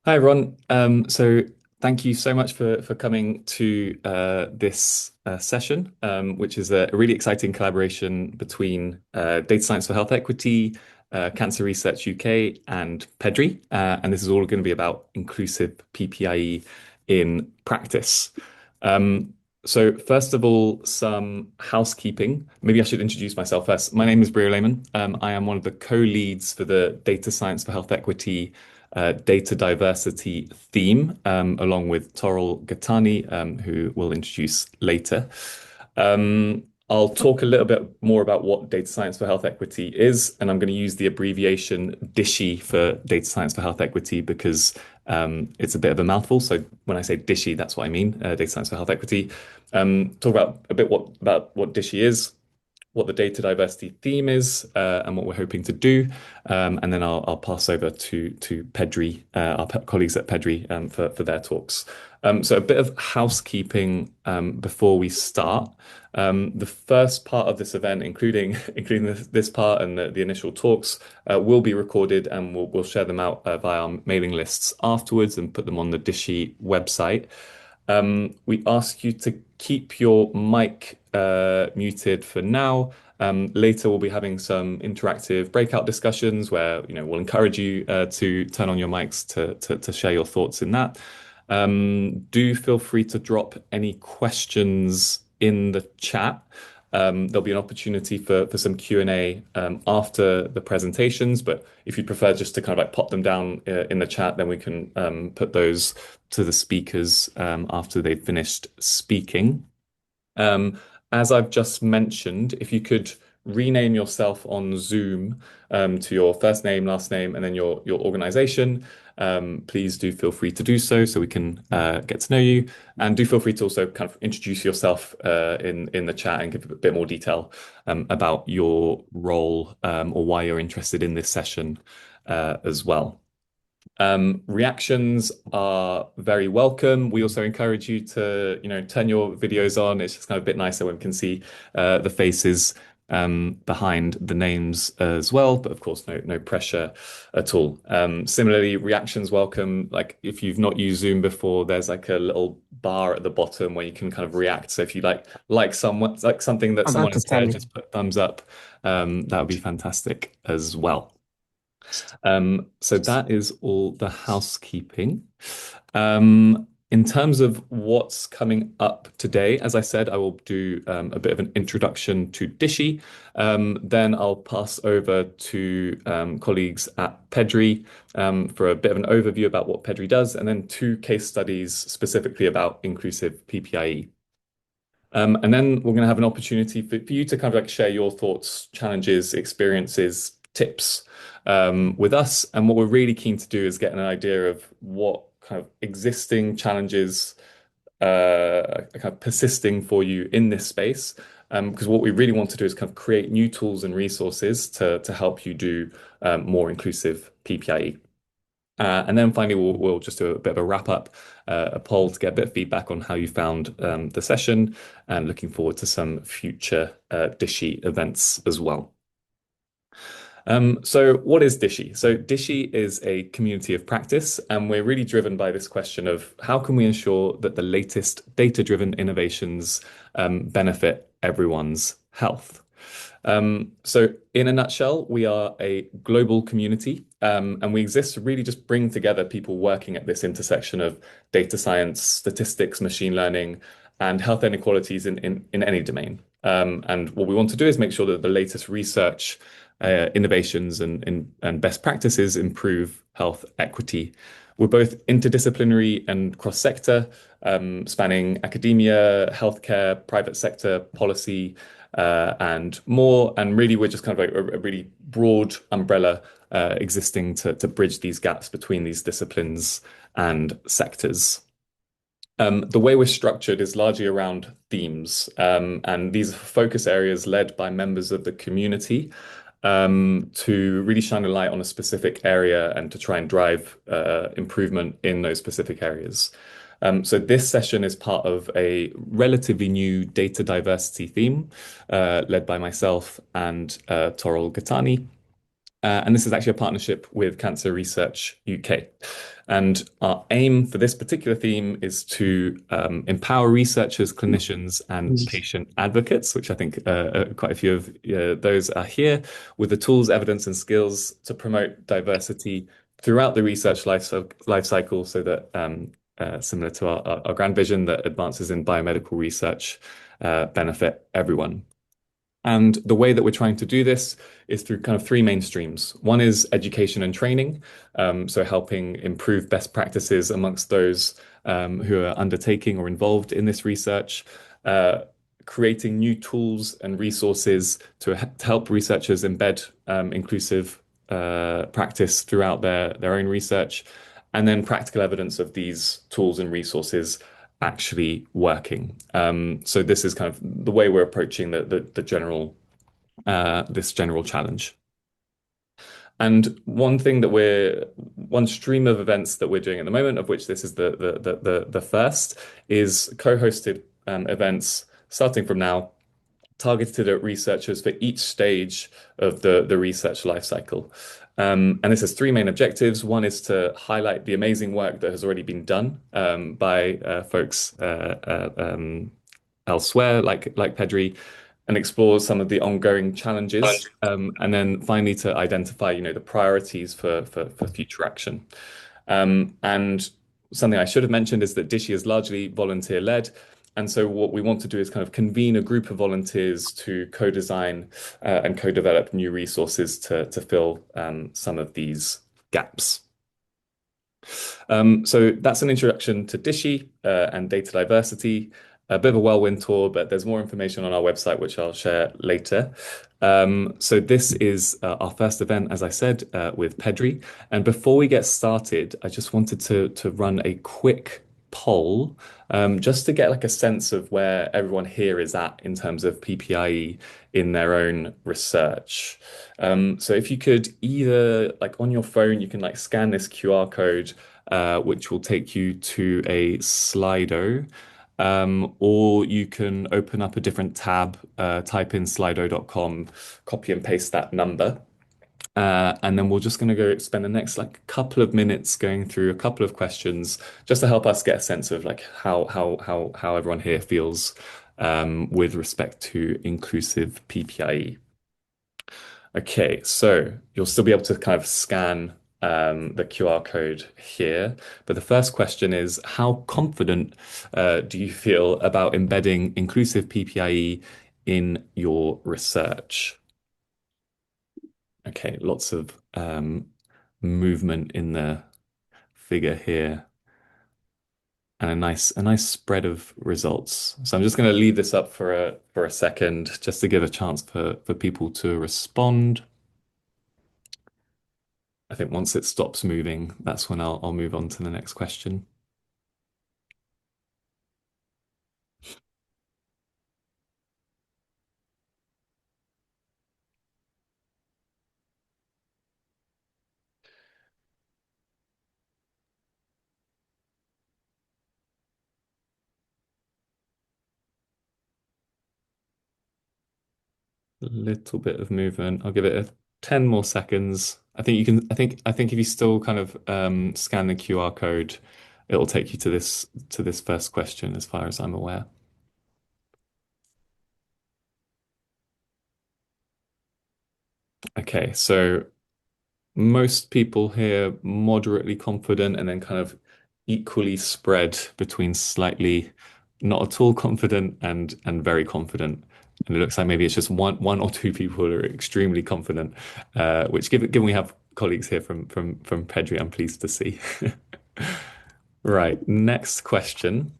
Hi, Ron. So thank you so much for coming to this session, which is a really exciting collaboration between Data Science for Health Equity, Cancer Research UK, and PEDRI. And this is all going to be about inclusive PPIE in practice. Um, so first of all, some housekeeping. Maybe I should introduce myself first. My name is Brio Lehman. I am one of the co-leads for the Data Science for Health Equity data diversity theme, along with Toril Gattani, who we'll introduce later. I'll talk a little bit more about what data science for health equity is, and I'm going to use the abbreviation DSxE for data science for health equity because it's a bit of a mouthful. So when I say DSxE, that's what I mean, data science for health equity. Talk about a bit about what DSxE is, what the data diversity theme is, and what we're hoping to do. And then I'll pass over to PEDRI, our colleagues at PEDRI, for their talks. So a bit of housekeeping before we start. The first part of this event, including this part and the initial talks, will be recorded, and we'll share them out via our mailing lists afterwards and put them on the DSxE website. We ask you to keep your mic muted for now. Later, we'll be having some interactive breakout discussions where we'll encourage you to turn on your mics to share your thoughts in that. Do feel free to drop any questions in the chat. There'll be an opportunity for some Q&A after the presentations, but if you prefer just to kind of like pop them down in the chat, then we can put those to the speakers after they've finished speaking. As I've just mentioned, if you could rename yourself on Zoom to your first name, last name, and then your organization, please do feel free to do so we can get to know you. And do feel free to also kind of introduce yourself in the chat and give a bit more detail about your role or why you're interested in this session as well. Reactions are very welcome. We also encourage you to, turn your videos on. It's just kind of a bit nicer when we can see the faces behind the names as well. But of course, no pressure at all. Similarly, reactions welcome. Like if you've not used Zoom before, there's like a little bar at the bottom where you can kind of react. So if you like someone, like something that I'm someone has shared, understanding. just put thumbs up. That would be fantastic as well. So that is all the housekeeping. In terms of what's coming up today, as I said, I will do a bit of an introduction to DSxE. Then I'll pass over to colleagues at PEDRI for a bit of an overview about what PEDRI does, and then two case studies specifically about inclusive PPIE. And then we're going to have an opportunity for you to kind of like share your thoughts, challenges, experiences, tips with us. And what we're really keen to do is get an idea of what kind of existing challenges are kind of persisting for you in this space. Because what we really want to do is kind of create new tools and resources to help you do more inclusive PPIE. And then finally, we'll just do a bit of a wrap up, a poll to get a bit of feedback on how you found the session, and looking forward to some future DSxE events as well. So what is DSxE? So DSxE is a community of practice, and we're really driven by this question of how can we ensure that the latest data-driven innovations benefit everyone's health. So in a nutshell, we are a global community, and we exist to really just bring together people working at this intersection of data science, statistics, machine learning, and health inequalities in any domain. And what we want to do is make sure that the latest research, innovations, and best practices improve health equity. We're both interdisciplinary and cross-sector, spanning academia, healthcare, private sector, policy, and more. And really, we're just kind of like a really broad umbrella existing to bridge these gaps between these disciplines and sectors. The way we're structured is largely around themes, and these are focus areas led by members of the community to really shine a light on a specific area and to try and drive improvement in those specific areas. So this session is part of a relatively new data diversity theme led by myself and Toril Gattani. And this is actually a partnership with Cancer Research UK. And our aim for this particular theme is to empower researchers, clinicians, and patient advocates, which I think quite a few of those are here, with the tools, evidence, and skills to promote diversity throughout the research life cycle so that, similar to our grand vision, that advances in biomedical research benefit everyone. And the way that we're trying to do this is through kind of three main streams. One is education and training, so helping improve best practices amongst those who are undertaking or involved in this research, uh, creating new tools and resources to help researchers embed inclusive practice throughout their own research, and then practical evidence of these tools and resources actually working. So this is kind of the way we're approaching the general this general challenge. And one stream of events that we're doing at the moment, of which this is the first, is co-hosted events starting from now, targeted at researchers for each stage of the research lifecycle. And this has three main objectives. One is to highlight the amazing work that has already been done by folks elsewhere, like PEDRI, and explore some of the ongoing challenges. And then finally to identify, the priorities for future action. And something I should have mentioned is that DSxHE is largely volunteer-led. And so what we want to do is kind of convene a group of volunteers to co-design and co-develop new resources to fill some of these gaps. So that's an introduction to DSxHE and data diversity. A bit of a whirlwind tour, but there's more information on our website, which I'll share later. So this is our first event, as I said, with PEDRI. And before we get started, I just wanted to run a quick poll, just to get like a sense of where everyone here is at in terms of PPIE in their own research. So if you could either like on your phone, you can like scan this QR code, which will take you to a Slido. Or you can open up a different tab, type in slido.com, copy and paste that number. And then we're just going to go spend the next like couple of minutes going through a couple of questions just to help us get a sense of like how everyone here feels with respect to inclusive PPIE. Okay, so you'll still be able to kind of scan the QR code here. But the first question is, how confident do you feel about embedding inclusive PPIE in your research? Okay, lots of movement in the figure here and a nice spread of results. So I'm just going to leave this up for a second just to give a chance for people to respond. I think once it stops moving, that's when I'll move on to the next question. A little bit of movement. I'll give it 10 more seconds. I think you can I think if you still kind of scan the QR code, it'll take you to this first question as far as I'm aware. Okay, so most people here moderately confident and then kind of equally spread between slightly not at all confident and very confident. And it looks like maybe it's just one or two people who are extremely confident, which given we have colleagues here from Pedri, I'm pleased to see. Right, next question.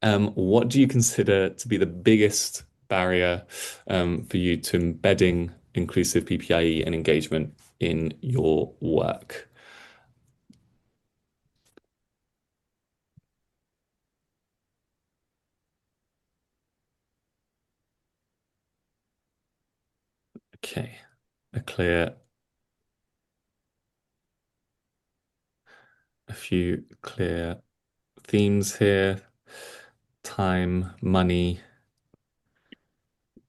What do you consider to be the biggest barrier for you to embedding inclusive PPIE and engagement in your work? Okay, a few clear themes here. Time, money,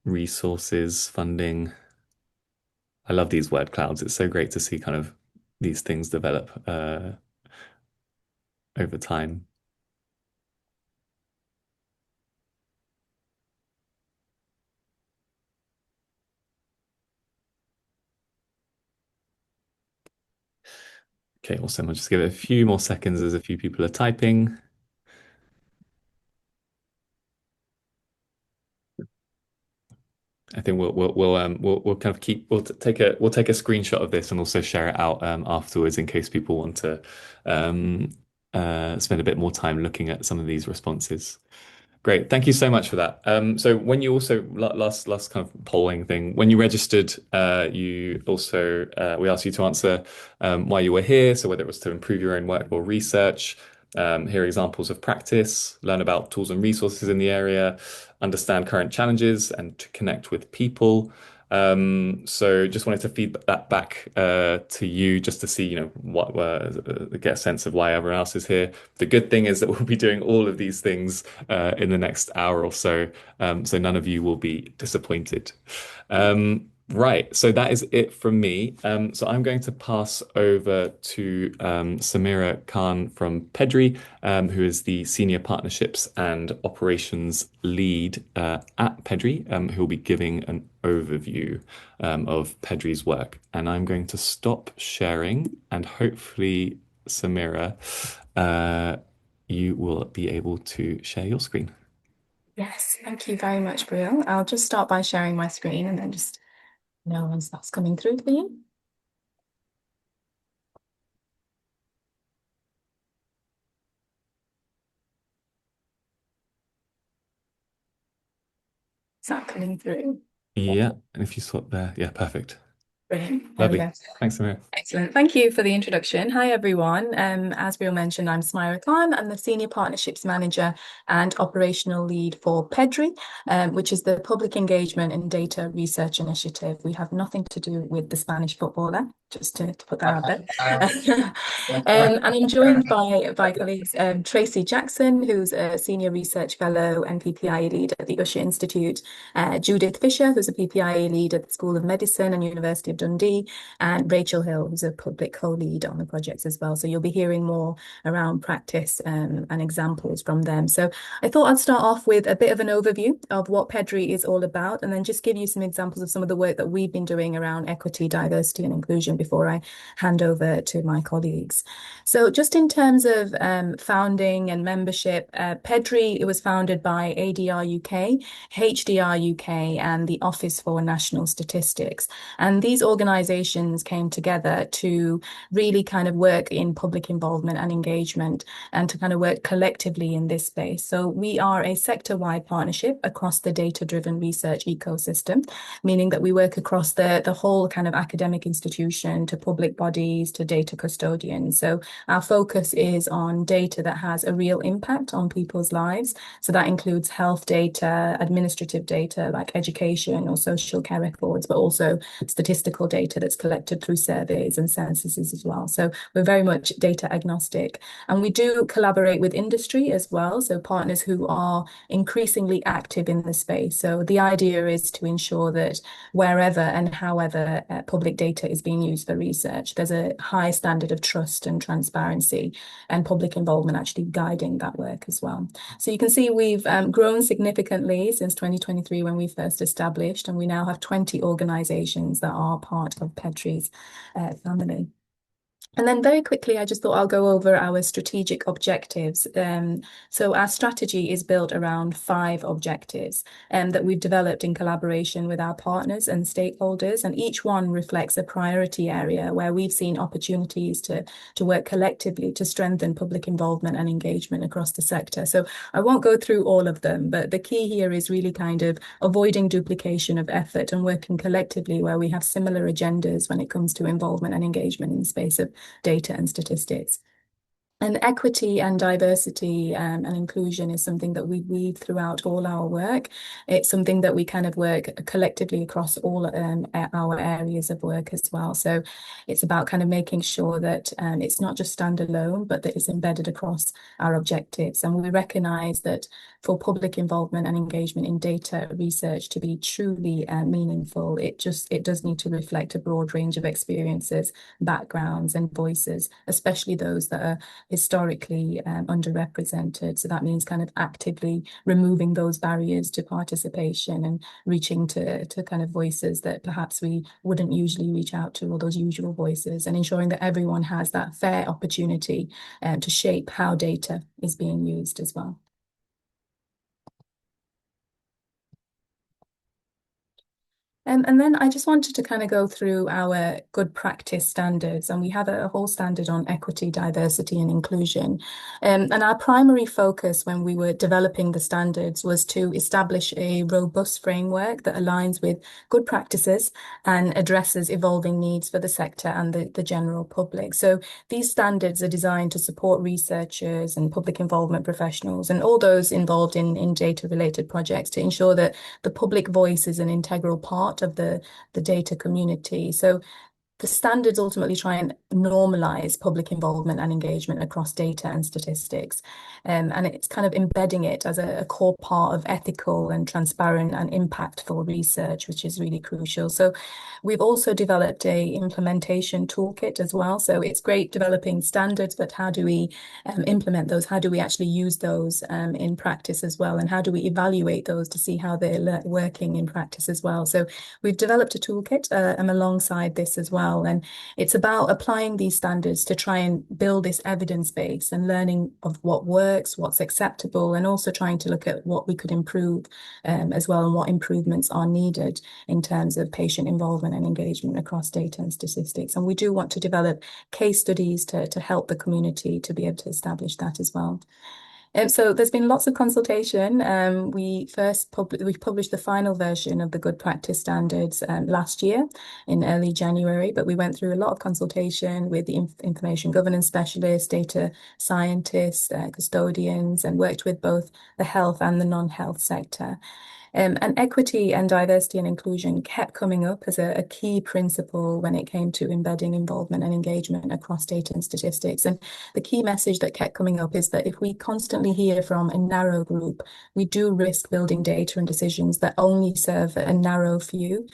resources, funding. I love these word clouds. It's so great to see kind of these things develop over time. Okay, awesome. I'll just give it a few more seconds as a few people are typing. I think we'll kind of keep we'll take a screenshot of this and also share it out afterwards in case people want to um, spend a bit more time looking at some of these responses. Great. Thank you so much for that. So when you also last kind of polling thing, when you registered, you also we asked you to answer why you were here. So whether it was to improve your own work or research, hear examples of practice, learn about tools and resources in the area, understand current challenges, and to connect with people. So just wanted to feed that back to you just to see, what get a sense of why everyone else is here. The good thing is that we'll be doing all of these things in the next hour or so, so none of you will be disappointed. Right, so that is it from me. So I'm going to pass over to Samira Khan from PEDRI, who is the Senior Partnerships and Operations Lead at PEDRI, who will be giving an overview of PEDRI's work. And I'm going to stop sharing, and hopefully, Samira, you will be able to share your screen. Yes, thank you very much, Brielle. I'll just start by sharing my screen and then just know once that's coming through for you. Is that coming through? Yeah, and if you swap there, yeah, perfect. Brilliant. There we Lovely. go. Thanks, Samira. Excellent. Thank you for the introduction. Hi, everyone. As Bill mentioned, I'm Smira Khan. I'm the Senior Partnerships Manager and Operational Lead for PEDRI, which is the Public Engagement and Data Research Initiative. We have nothing to do with the Spanish footballer, just to put that out there. And I'm joined by colleagues Tracy Jackson, who's a Senior Research Fellow and PPIE Lead at the Usher Institute, Judith Fisher, who's a PPIE Lead at the School of Medicine and University of Dundee, and Rachel Hill, who's a public co-lead on the projects as well. So you'll be hearing more around practice and examples from them. So I thought I'd start off with a bit of an overview of what PEDRI is all about, and then just give you some examples of some of the work that we've been doing around equity, diversity, and inclusion before I hand over to my colleagues. So just in terms of founding and membership, PEDRI, it was founded by ADR UK, HDR UK, and the Office for National Statistics. And these organizations came together to really kind of work in public involvement and engagement and to kind of work collectively in this space. So we are a sector-wide partnership across the data-driven research ecosystem, meaning that we work across the whole kind of academic institution to public bodies to data custodians. So our focus is on data that has a real impact on people's lives. So that includes health data, administrative data like education or social care records, but also statistical data that's collected through surveys and censuses as well. So we're very much data agnostic. And we do collaborate with industry as well, so partners who are increasingly active in the space. So the idea is to ensure that wherever and however public data is being used for research, there's a high standard of trust and transparency and public involvement actually guiding that work as well. So you can see we've grown significantly since 2023 when we first established, and we now have 20 organizations that are part of PEDRI's family. And then very quickly, I just thought I'll go over our strategic objectives. So our strategy is built around 5 objectives that we've developed in collaboration with our partners and stakeholders. And each one reflects a priority area where we've seen opportunities to work collectively to strengthen public involvement and engagement across the sector. So I won't go through all of them, but the key here is really kind of avoiding duplication of effort and working collectively where we have similar agendas when it comes to involvement and engagement in the space of data and statistics. And equity and diversity and inclusion is something that we weave throughout all our work. It's something that we kind of work collectively across all our areas of work as well. So it's about kind of making sure that it's not just standalone, but that it's embedded across our objectives. And we recognize that for public involvement and engagement in data research to be truly meaningful, it does need to reflect a broad range of experiences, backgrounds, and voices, especially those that are historically underrepresented. So that means kind of actively removing those barriers to participation and reaching to kind of voices that perhaps we wouldn't usually reach out to, or those usual voices, and ensuring that everyone has that fair opportunity to shape how data is being used as well. And then I just wanted to kind of go through our good practice standards, and we have a whole standard on equity, diversity, and inclusion. And our primary focus when we were developing the standards was to establish a robust framework that aligns with good practices and addresses evolving needs for the sector and the general public. So these standards are designed to support researchers and public involvement professionals and all those involved in data-related projects to ensure that the public voice is an integral part of the data community. So the standards ultimately try and normalize public involvement and engagement across data and statistics. And it's kind of embedding it as a core part of ethical and transparent and impactful research, which is really crucial. So we've also developed a implementation toolkit as well. So it's great developing standards, but how do we implement those? How do we actually use those in practice as well? And how do we evaluate those to see how they're working in practice as well? So we've developed a toolkit alongside this as well. And it's about applying these standards to try and build this evidence base and learning of what works, what's acceptable, and also trying to look at what we could improve as well, and what improvements are needed in terms of patient involvement and engagement across data and statistics. And we do want to develop case studies to help the community to be able to establish that as well. So there's been lots of consultation. We published the final version of the good practice standards last year in early January, but we went through a lot of consultation with the information governance specialists, data scientists, custodians, and worked with both the health and the non-health sector. And equity and diversity and inclusion kept coming up as a key principle when it came to embedding involvement and engagement across data and statistics. And the key message that kept coming up is that if we constantly hear from a narrow group, we do risk building data and decisions that only serve a narrow few.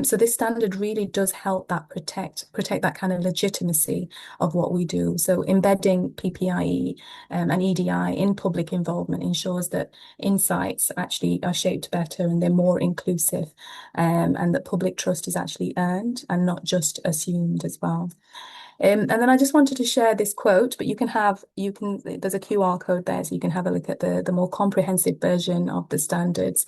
So this standard really does help that protect that kind of legitimacy of what we do. So embedding PPIE and EDI in public involvement ensures that insights actually are shaped better and they're more inclusive, and that public trust is actually earned and not just assumed as well. And then I just wanted to share this quote, but there's a QR code there, so you can have a look at the more comprehensive version of the standards.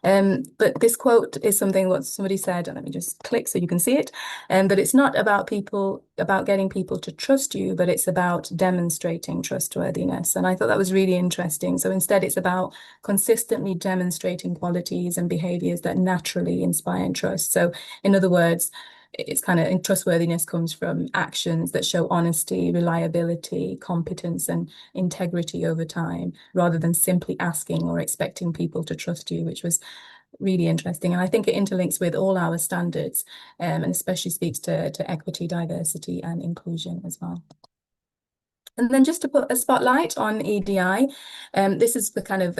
But this quote is something what somebody said, and let me just click so you can see it, that it's not about getting people to trust you, but it's about demonstrating trustworthiness. And I thought that was really interesting. So instead, it's about consistently demonstrating qualities and behaviors that naturally inspire trust. So in other words, it's kind of trustworthiness comes from actions that show honesty, reliability, competence, and integrity over time, rather than simply asking or expecting people to trust you, which was really interesting. And I think it interlinks with all our standards, and especially speaks to equity, diversity, and inclusion as well. And then just to put a spotlight on EDI, this is the kind of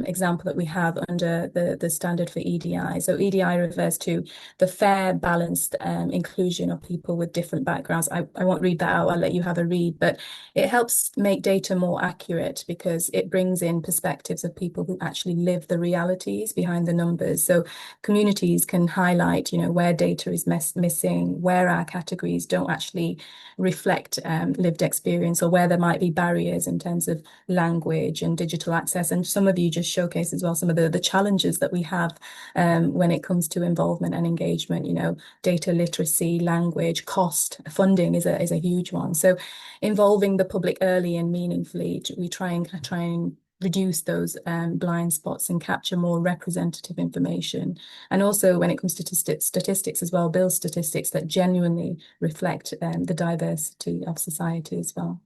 example that we have under the standard for EDI. So EDI refers to the fair, balanced inclusion of people with different backgrounds. I won't read that out, I'll let you have a read, but it helps make data more accurate because it brings in perspectives of people who actually live the realities behind the numbers. So communities can highlight, where data is missing, where our categories don't actually reflect lived experience, or where there might be barriers in terms of language and digital access. And some of you just showcase as well some of the challenges that we have when it comes to involvement and engagement. Data literacy, language, cost, funding is a huge one. So involving the public early and meaningfully, we try and reduce those blind spots and capture more representative information. And also when it comes to statistics as well, build statistics that genuinely reflect the diversity of society as well.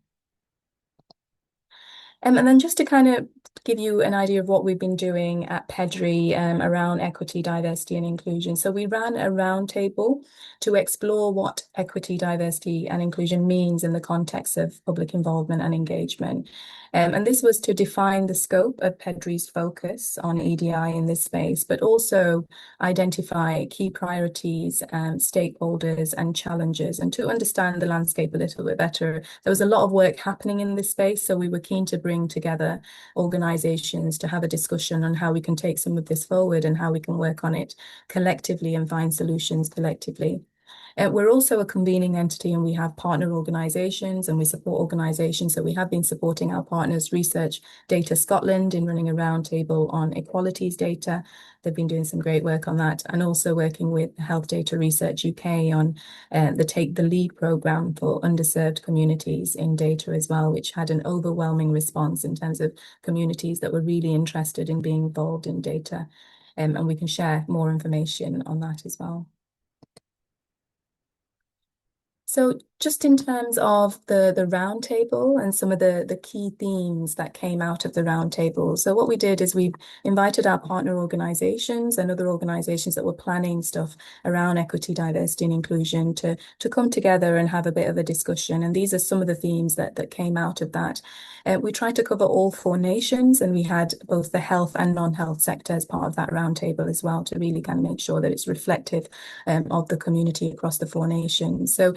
And then just to kind of give you an idea of what we've been doing at PEDRI around equity, diversity, and inclusion. So we ran a roundtable to explore what equity, diversity, and inclusion means in the context of public involvement and engagement. And this was to define the scope of PEDRI's focus on EDI in this space, but also identify key priorities, stakeholders, and challenges, and to understand the landscape a little bit better. There was a lot of work happening in this space, so we were keen to bring together organizations to have a discussion on how we can take some of this forward and how we can work on it collectively and find solutions collectively. We're also a convening entity and we have partner organisations and we support organisations. So we have been supporting our partners, Research Data Scotland, in running a roundtable on equalities data. They've been doing some great work on that, and also working with Health Data Research UK on the Take the Lead programme for underserved communities in data as well, which had an overwhelming response in terms of communities that were really interested in being involved in data. And we can share more information on that as well. So just in terms of the roundtable and some of the key themes that came out of the roundtable. So what we did is we invited our partner organizations and other organizations that were planning stuff around equity, diversity, and inclusion to come together and have a bit of a discussion. And these are some of the themes that came out of that. We tried to cover all four nations, and we had both the health and non-health sector as part of that roundtable as well, to really kind of make sure that it's reflective of the community across the four nations. So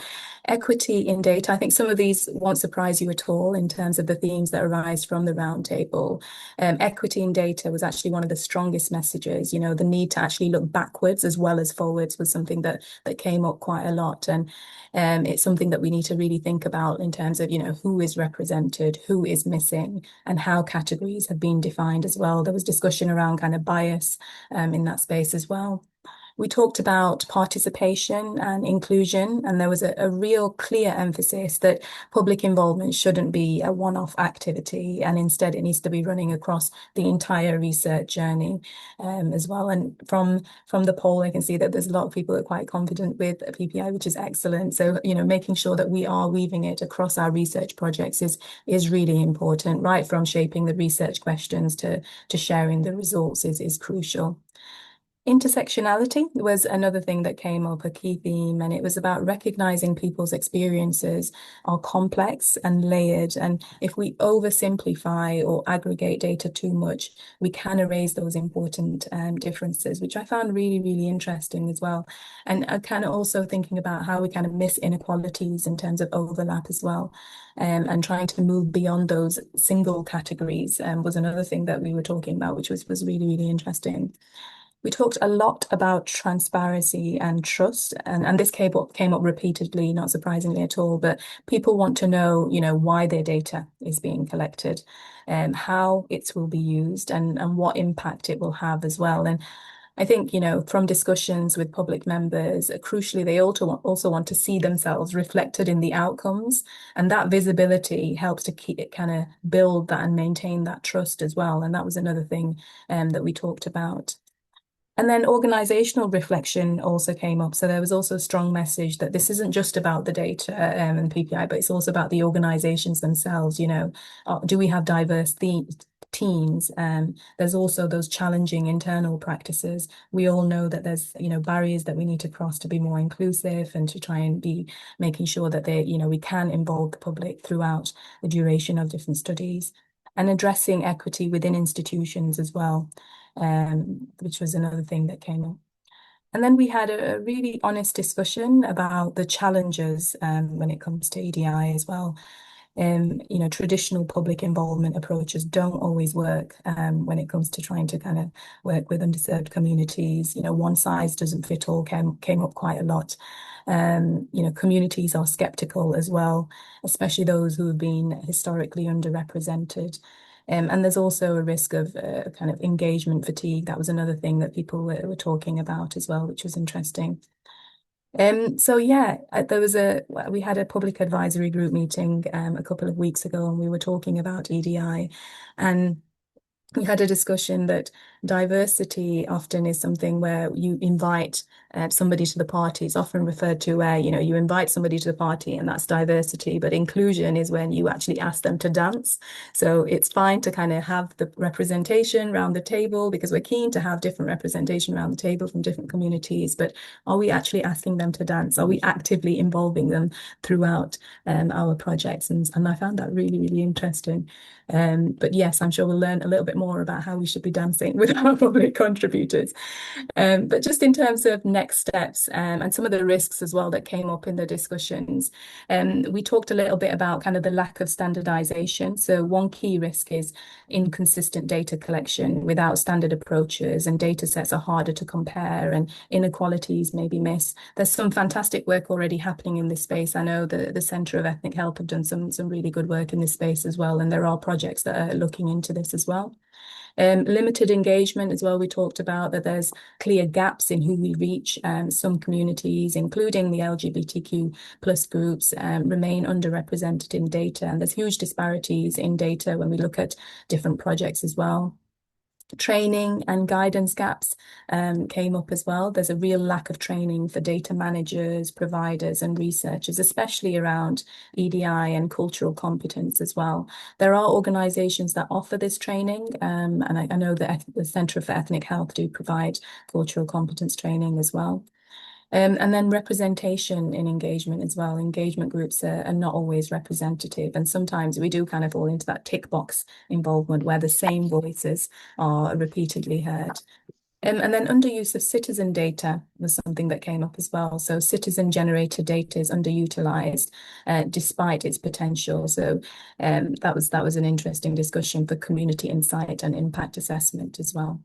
equity in data, I think some of these won't surprise you at all in terms of the themes that arise from the roundtable. Equity in data was actually one of the strongest messages. You know, the need to actually look backwards as well as forwards was something that came up quite a lot. And it's something that we need to really think about in terms of, you know, who is represented, who is missing, and how categories have been defined as well. There was discussion around kind of bias in that space as well. We talked about participation and inclusion, and there was a real clear emphasis that public involvement shouldn't be a one-off activity, and instead it needs to be running across the entire research journey as well. And from the poll, I can see that there's a lot of people that are quite confident with PPI, which is excellent. So, you know, making sure that we are weaving it across our research projects is really important, right from shaping the research questions to sharing the results is crucial. Intersectionality was another thing that came up, a key theme, and it was about recognizing people's experiences are complex and layered. And if we oversimplify or aggregate data too much, we can erase those important differences, which I found really, really interesting as well. And kind of also thinking about how we kind of miss inequalities in terms of overlap as well. And trying to move beyond those single categories was another thing that we were talking about, which was really, really interesting. We talked a lot about transparency and trust, and this came up repeatedly, not surprisingly at all, but people want to know, you know, why their data is being collected, how it will be used, and what impact it will have as well. And I think, you know, from discussions with public members, crucially, they also want to see themselves reflected in the outcomes, and that visibility helps to keep it kind of build that and maintain that trust as well. And that was another thing that we talked about. And then organizational reflection also came up. So there was also a strong message that this isn't just about the data and PPI, but it's also about the organizations themselves. You know, do we have diverse teams? There's also those challenging internal practices. We all know that there's, you know, barriers that we need to cross to be more inclusive and to try and be making sure that you know, we can involve the public throughout the duration of different studies, and addressing equity within institutions as well, which was another thing that came up. And then we had a really honest discussion about the challenges when it comes to EDI as well. You know, traditional public involvement approaches don't always work when it comes to trying to kind of work with underserved communities. You know, one size doesn't fit all came up quite a lot. You know, communities are skeptical as well, especially those who have been historically underrepresented. And there's also a risk of kind of engagement fatigue. That was another thing that people were talking about as well, which was interesting. So yeah, we had a public advisory group meeting a couple of weeks ago, and we were talking about EDI, and we had a discussion that diversity often is something where you invite somebody to the party. It's often referred to where, you invite somebody to the party and that's diversity, but inclusion is when you actually ask them to dance. So it's fine to kind of have the representation around the table because we're keen to have different representation around the table from different communities, but are we actually asking them to dance? Are we actively involving them throughout our projects? And I found that really, really interesting. But yes, I'm sure we'll learn a little bit more about how we should be dancing with our public contributors. But just in terms of next steps and some of the risks as well that came up in the discussions, we talked a little bit about kind of the lack of standardization. So one key risk is inconsistent data collection without standard approaches, and data sets are harder to compare and inequalities may be missed. There's some fantastic work already happening in this space. I know the Centre of Ethnic Health have done some really good work in this space as well, and there are projects that are looking into this as well. Limited engagement as well. We talked about that there's clear gaps in who we reach. Some communities, including the LGBTQ plus groups, remain underrepresented in data, and there's huge disparities in data when we look at different projects as well. Training and guidance gaps came up as well. There's a real lack of training for data managers, providers, and researchers, especially around EDI and cultural competence as well. There are organisations that offer this training, and I know that the Centre for Ethnic Health do provide cultural competence training as well. And then representation in engagement as well. Engagement groups are not always representative, and sometimes we do kind of fall into that tick box involvement where the same voices are repeatedly heard. And then underuse of citizen data was something that came up as well. So citizen-generated data is underutilized despite its potential. So that was an interesting discussion for community insight and impact assessment as well.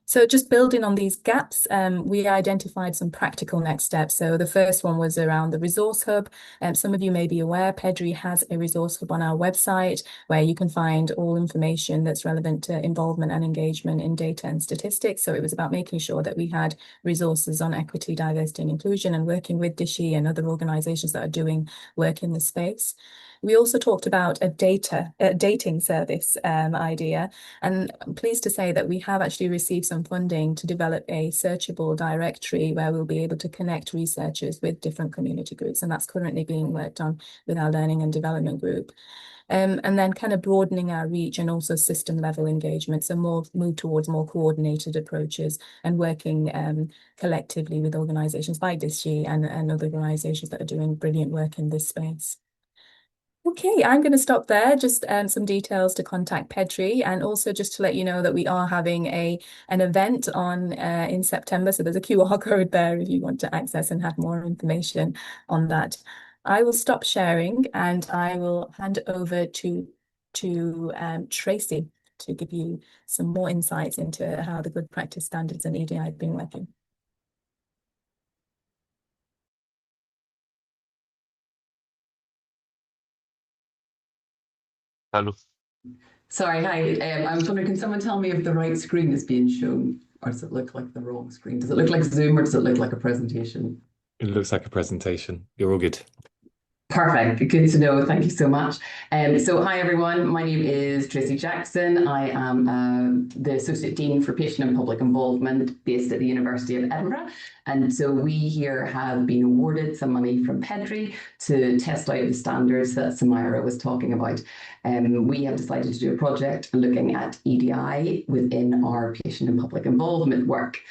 So just building on these gaps, we identified some practical next steps. So the first one was around the resource hub. Some of you may be aware, PEDRI has a resource hub on our website where you can find all information that's relevant to involvement and engagement in data and statistics. So it was about making sure that we had resources on equity, diversity and inclusion, and working with DSxHE and other organisations that are doing work in the space. We also talked about a dating service idea, and I'm pleased to say that we have actually received some funding to develop a searchable directory where we'll be able to connect researchers with different community groups, and that's currently being worked on with our learning and development group. And then kind of broadening our reach and also system level engagement, so move towards more coordinated approaches and working collectively with organisations like DSxHE and other organisations that are doing brilliant work in this space. Okay, I'm going to stop there. Just some details to contact PEDRI, and also just to let you know that we are having an event on in September. So there's a QR code there if you want to access and have more information on that. I will stop sharing and I will hand over to Tracy to give you some more insights into how the good practice standards and EDI have been working. Hello. Sorry, hi. I was wondering, can someone tell me if the right screen is being shown, or does it look like the wrong screen? Does it look like Zoom, or does it look like a presentation? It looks like a presentation. You're all good. Perfect. Good to know. Thank you so much. So hi, everyone. My name is Tracy Jackson. I am the Associate Dean for Patient and Public Involvement based at the University of Edinburgh. And so we here have been awarded some money from PEDRI to test out the standards that Samira was talking about. We have decided to do a project looking at EDI within our patient and public involvement work.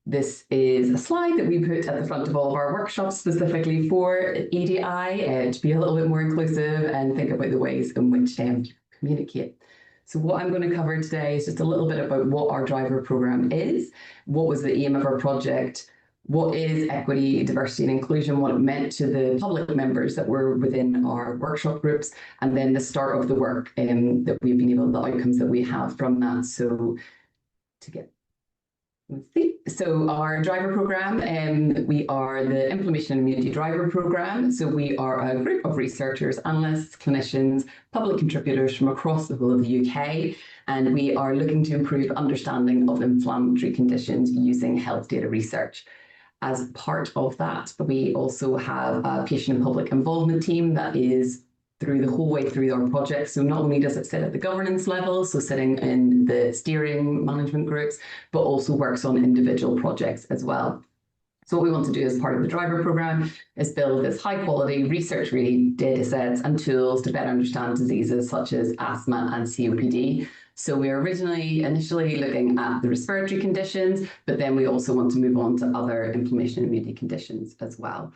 This is a slide that we put at the front of all of our workshops specifically for EDI to be a little bit more inclusive and think about the ways in which you communicate. So what I'm going to cover today is just a little bit about what our driver program is, what was the aim of our project, what is equity, diversity and inclusion, what it meant to the public members that were within our workshop groups, and then the start of the work that we've been able, the outcomes that we have from that. So to get So our driver program, we are the Inflammation and Immunity Driver Program. So we are a group of researchers, analysts, clinicians, public contributors from across the whole of the UK. And we are looking to improve understanding of inflammatory conditions using health data research. As part of that, we also have a patient and public involvement team that is through the whole way through our project. So not only does it sit at the governance level, so sitting in the steering management groups, but also works on individual projects as well. So what we want to do as part of the driver program is build this high quality research ready data sets and tools to better understand diseases such as asthma and COPD. So we are initially looking at the respiratory conditions, but then we also want to move on to other inflammation and immunity conditions as well.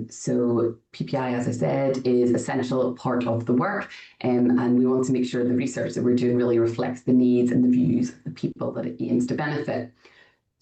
So PPI, as I said, is essential part of the work, and we want to make sure the research that we're doing really reflects the needs and the views of the people that it aims to benefit.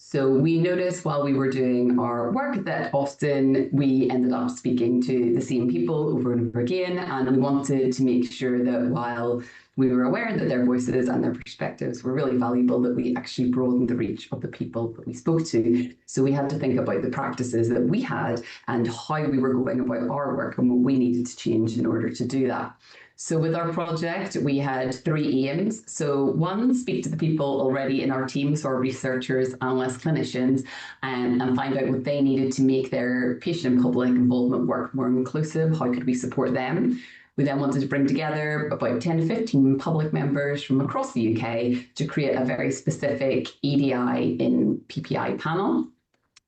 So we noticed while we were doing our work that often we ended up speaking to the same people over and over again, and we wanted to make sure that while we were aware that their voices and their perspectives were really valuable, that we actually broadened the reach of the people that we spoke to. So we had to think about the practices that we had and how we were going about our work and what we needed to change in order to do that. So with our project, we had 3 aims. So one, speak to the people already in our team, so our researchers, analysts, clinicians, and find out what they needed to make their patient and public involvement work more inclusive. How could we support them? We then wanted to bring together about 10 to 15 public members from across the UK to create a very specific EDI in PPI panel.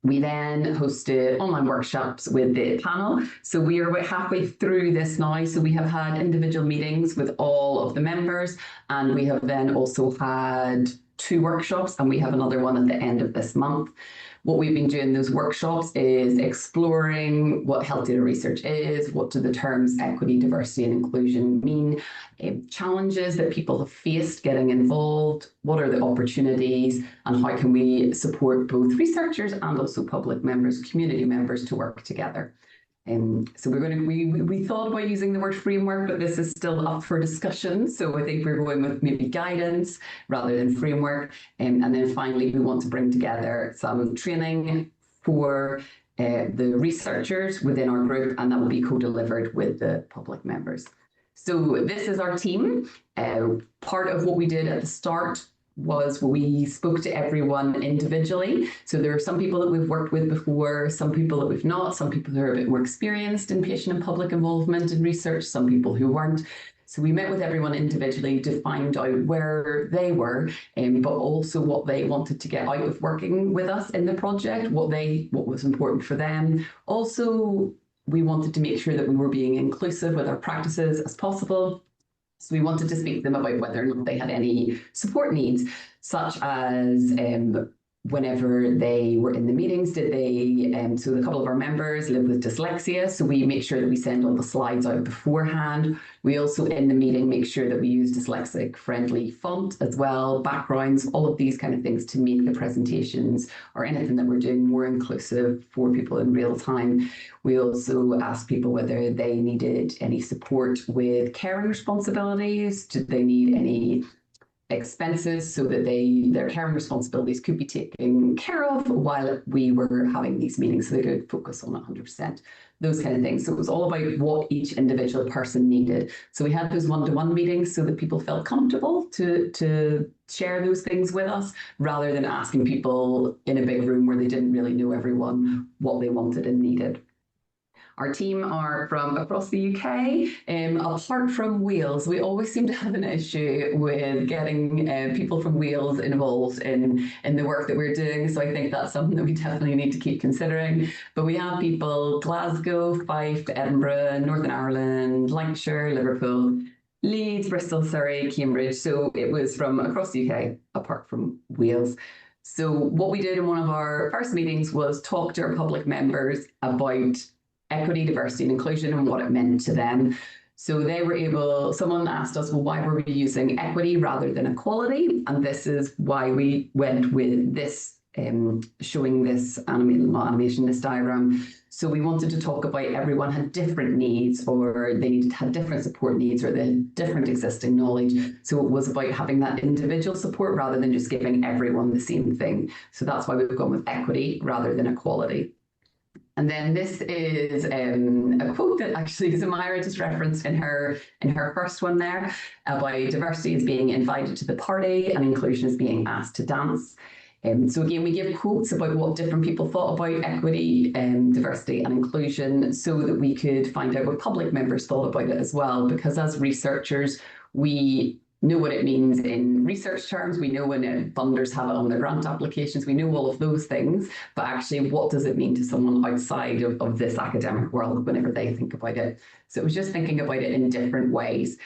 We then hosted online workshops with the panel. So we are about halfway through this now. So we have had individual meetings with all of the members, and we have then also had 2 workshops, and we have another one at the end of this month. What we've been doing in those workshops is exploring what health data research is, what do the terms equity, diversity and inclusion mean, challenges that people have faced getting involved, what are the opportunities, and how can we support both researchers and also public members, community members to work together. So we thought about using the word framework, but this is still up for discussion. So I think we're going with maybe guidance rather than framework. And then finally, we want to bring together some training for the researchers within our group, and that will be co-delivered with the public members. So this is our team. Part of what we did at the start was we spoke to everyone individually. So there are some people that we've worked with before, some people that we've not, some people who are a bit more experienced in patient and public involvement and research, some people who weren't. So we met with everyone individually to find out where they were, but also what they wanted to get out of working with us in the project, what was important for them. Also, we wanted to make sure that we were being inclusive with our practices as possible. So we wanted to speak to them about whether or not they had any support needs, such as whenever they were in the meetings, did they, so a couple of our members live with dyslexia, so we make sure that we send all the slides out beforehand. We also, in the meeting, make sure that we use dyslexic-friendly font as well, backgrounds, all of these kind of things to make the presentations or anything that we're doing more inclusive for people in real time. We also asked people whether they needed any support with caring responsibilities. Did they need any expenses so that their caring responsibilities could be taken care of while we were having these meetings, so they could focus on 100%, those kind of things. So it was all about what each individual person needed. So we had those one-to-one meetings so that people felt comfortable to share those things with us, rather than asking people in a big room where they didn't really know everyone what they wanted and needed. Our team are from across the UK, apart from Wales. We always seem to have an issue with getting people from Wales involved in the work that we're doing. So I think that's something that we definitely need to keep considering. But we have people Glasgow, Fife, Edinburgh, Northern Ireland, Lancashire, Liverpool, Leeds, Bristol, Surrey, Cambridge. So it was from across the UK, apart from Wales. So what we did in one of our first meetings was talk to our public members about equity, diversity and inclusion and what it meant to them. So someone asked us, well, why were we using equity rather than equality? And this is why we went with this, showing this animation, this diagram. So we wanted to talk about everyone had different needs, or they had different support needs, or they had different existing knowledge. So it was about having that individual support rather than just giving everyone the same thing. So that's why we've gone with equity rather than equality. And then this is a quote that actually Zamira just referenced in her first one there, about diversity as being invited to the party and inclusion as being asked to dance. So again, we give quotes about what different people thought about equity, diversity and inclusion so that we could find out what public members thought about it as well. Because as researchers, we know what it means in research terms. We know when funders have it on their grant applications. We know all of those things. But actually, what does it mean to someone outside of this academic world whenever they think about it? So it was just thinking about it in different ways.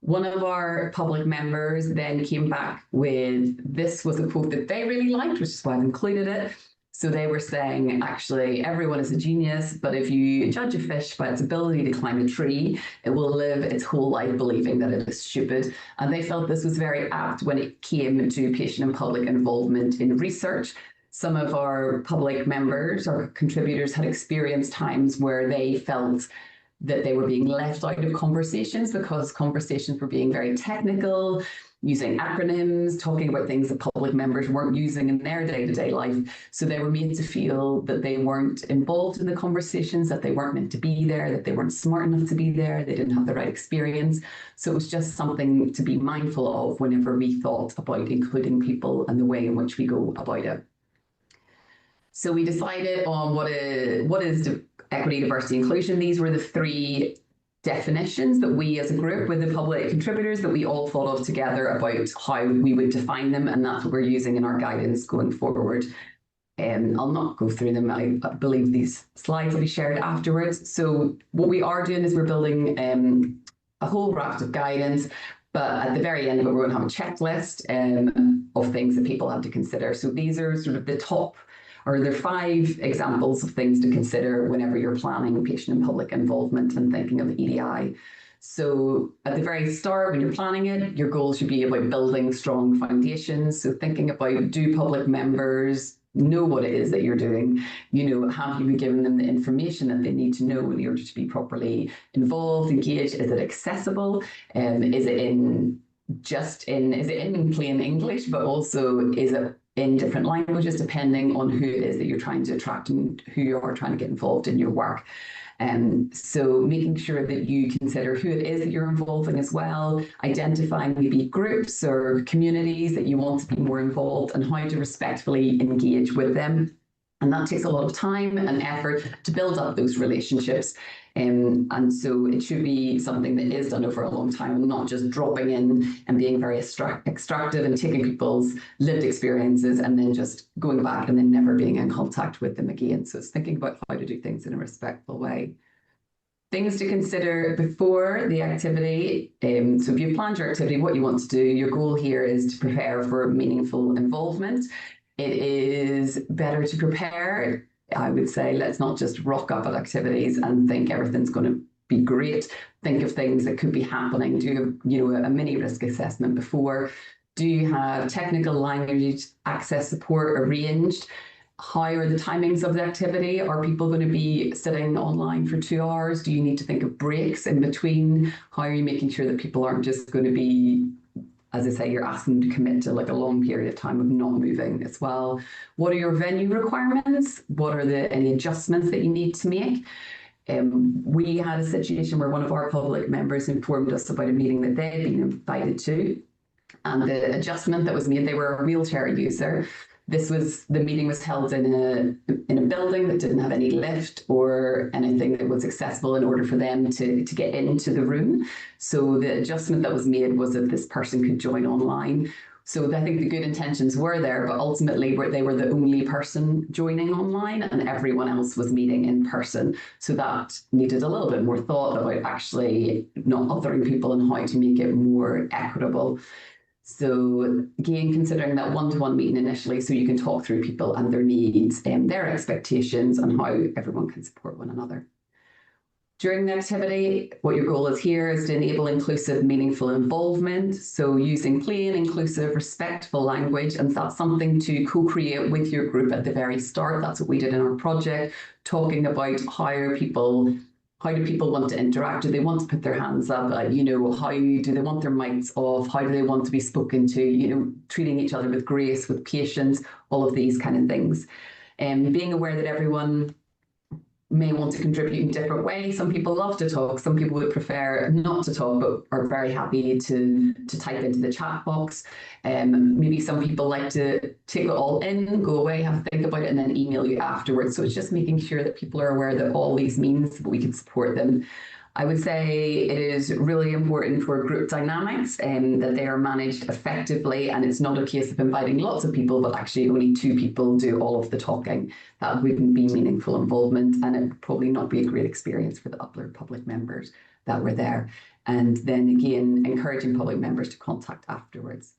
One of our public members then came back with, this was a quote that they really liked, which is why I've included it. So they were saying, actually, everyone is a genius, but if you judge a fish by its ability to climb a tree, it will live its whole life believing that it is stupid. And they felt this was very apt when it came to patient and public involvement in research. Some of our public members or contributors had experienced times where they felt that they were being left out of conversations because conversations were being very technical, using acronyms, talking about things that public members weren't using in their day-to-day life. So they were made to feel that they weren't involved in the conversations, that they weren't meant to be there, that they weren't smart enough to be there, they didn't have the right experience. So it was just something to be mindful of whenever we thought about including people and the way in which we go about it. So we decided on what is equity, diversity, inclusion. These were the three definitions that we as a group with the public contributors that we all thought of together about how we would define them, and that's what we're using in our guidance going forward. I'll not go through them. I believe these slides will be shared afterwards. So what we are doing is we're building a whole raft of guidance, but at the very end of it, we're going to have a checklist of things that people have to consider. So these are sort of the top, or there are 5 examples of things to consider whenever you're planning patient and public involvement and thinking of the EDI. So at the very start, when you're planning it, your goal should be about building strong foundations. So thinking about, do public members know what it is that you're doing? Have you given them the information that they need to know in order to be properly involved, engaged? Is it accessible? Is it in plain English, but also is it in different languages, depending on who it is that you're trying to attract and who you are trying to get involved in your work. So making sure that you consider who it is that you're involving as well, identifying maybe groups or communities that you want to be more involved and how to respectfully engage with them. And that takes a lot of time and effort to build up those relationships. And so it should be something that is done over a long time and not just dropping in and being very extractive and taking people's lived experiences and then just going back and then never being in contact with them again. So it's thinking about how to do things in a respectful way. Things to consider before the activity. So if you've planned your activity, what you want to do, your goal here is to prepare for meaningful involvement. It is better to prepare. I would say let's not just rock up at activities and think everything's going to be great. Think of things that could be happening. Do a mini risk assessment before. Do you have technical language access support arranged? How are the timings of the activity? Are people going to be sitting online for 2 hours? Do you need to think of breaks in between? How are you making sure that people aren't just going to be, as I say, you're asking them to commit to like a long period of time of not moving as well? What are your venue requirements? What are any adjustments that you need to make? We had a situation where one of our public members informed us about a meeting that they had been invited to, and the adjustment that was made, they were a wheelchair user. The meeting was held in a building that didn't have any lift or anything that was accessible in order for them to get into the room. So the adjustment that was made was that this person could join online. So I think the good intentions were there, but ultimately they were the only person joining online and everyone else was meeting in person. So that needed a little bit more thought about actually not othering people and how to make it more equitable. So again, considering that one-to-one meeting initially, so you can talk through people and their needs and their expectations and how everyone can support one another. During the activity, what your goal is here is to enable inclusive, meaningful involvement. So using plain, inclusive, respectful language, and that's something to co-create with your group at the very start. That's what we did in our project, talking about how do people want to interact? Do they want to put their hands up? How do they want their mics off? How do they want to be spoken to? Treating each other with grace, with patience, all of these kind of things. And being aware that everyone may want to contribute in different ways. Some people love to talk. Some people would prefer not to talk, but are very happy to type into the chat box. Maybe some people like to take it all in, go away, have a think about it, and then email you afterwards. So it's just making sure that people are aware that all these means that we can support them. I would say it is really important for group dynamics that they are managed effectively, and it's not a case of inviting lots of people, but actually only 2 people do all of the talking. That wouldn't be meaningful involvement, and it would probably not be a great experience for the other public members that were there. And then again, encouraging public members to contact afterwards.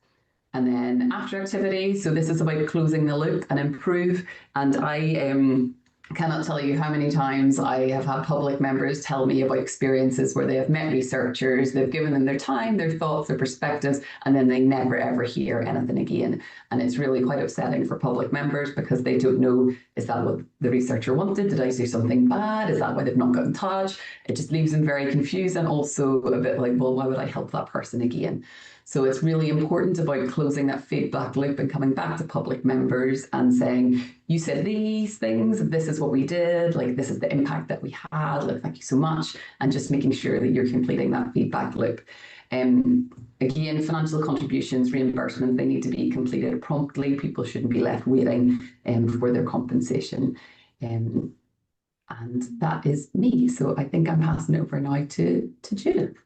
And then after activities, so this is about closing the loop and improve. And I cannot tell you how many times I have had public members tell me about experiences where they have met researchers, they've given them their time, their thoughts, their perspectives, and then they never ever hear anything again. And it's really quite upsetting for public members because they don't know, is that what the researcher wanted? Did I say something bad? Is that why they've not got in touch? It just leaves them very confused and also a bit like, well, why would I help that person again? So it's really important about closing that feedback loop and coming back to public members and saying, you said these things, this is what we did, like this is the impact that we had, like thank you so much, and just making sure that you're completing that feedback loop. Again, financial contributions, reimbursement, they need to be completed promptly. People shouldn't be left waiting for their compensation. And that is me. So I think I'm passing over now to Judith.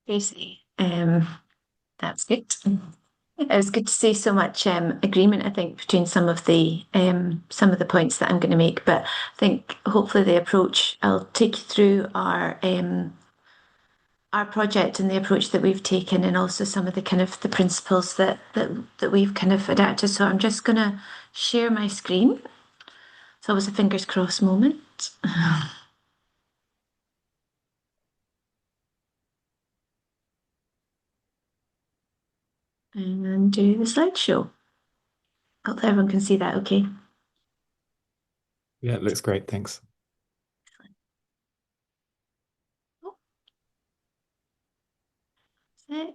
Tracy, that's good. It was good to see so much agreement, I think, between some of the points that I'm going to make. But I think hopefully the approach, I'll take you through our project and the approach that we've taken, and also some of the kind of the principles that we've kind of adapted. So I'm just going to share my screen. It's always a fingers crossed moment. And do the slideshow. Hope everyone can see that okay. Yeah, it looks great. Thanks. Oh. That's it.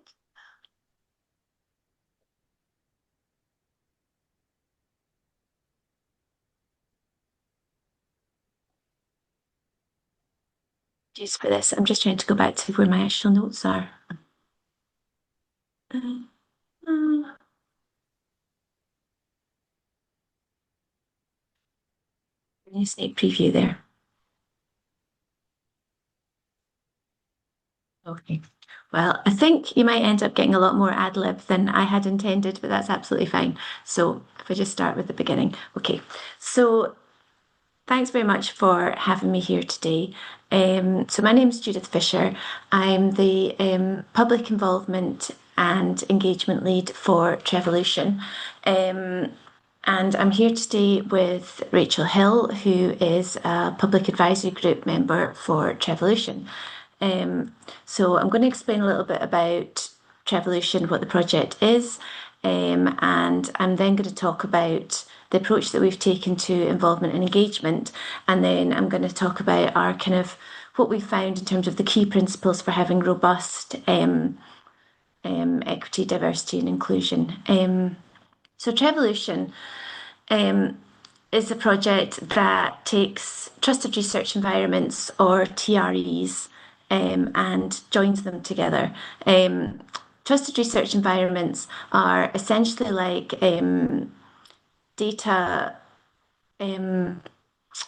Just for this, I'm just trying to go back to where my actual notes are. Sneak preview there. Okay. Well, I think you might end up getting a lot more ad lib than I had intended, but that's absolutely fine. So if I just start with the beginning. Okay. So thanks very much for having me here today. So my name is Judith Fisher. I'm the public involvement and engagement lead for Trevolution. And I'm here today with Rachel Hill, who is a public advisory group member for Trevolution. So I'm going to explain a little bit about Trevolution, what the project is, and I'm then going to talk about the approach that we've taken to involvement and engagement, and then I'm going to talk about our kind of what we found in terms of the key principles for having robust equity, diversity and inclusion. So Trevolution is a project that takes trusted research environments, or TREs, and joins them together. Trusted research environments are essentially like data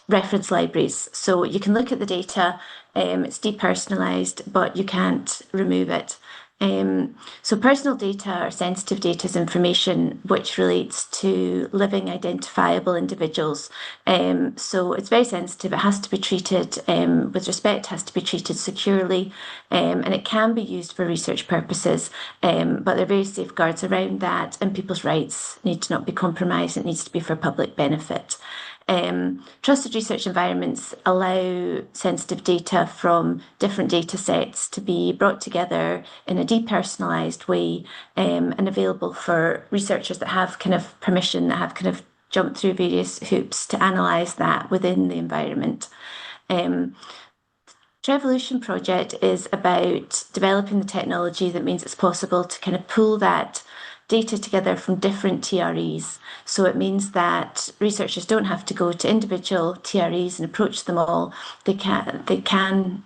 reference libraries. So you can look at the data, it's depersonalized, but you can't remove it. So personal data or sensitive data is information which relates to living identifiable individuals. So it's very sensitive. It has to be treated with respect, has to be treated securely, and it can be used for research purposes, but there are various safeguards around that, and people's rights need to not be compromised. It needs to be for public benefit. Trusted research environments allow sensitive data from different data sets to be brought together in a depersonalized way, and available for researchers that have kind of permission, that have kind of jumped through various hoops to analyze that within the environment. Trevolution project is about developing the technology that means it's possible to kind of pull that data together from different TREs. So it means that researchers don't have to go to individual TREs and approach them all. They can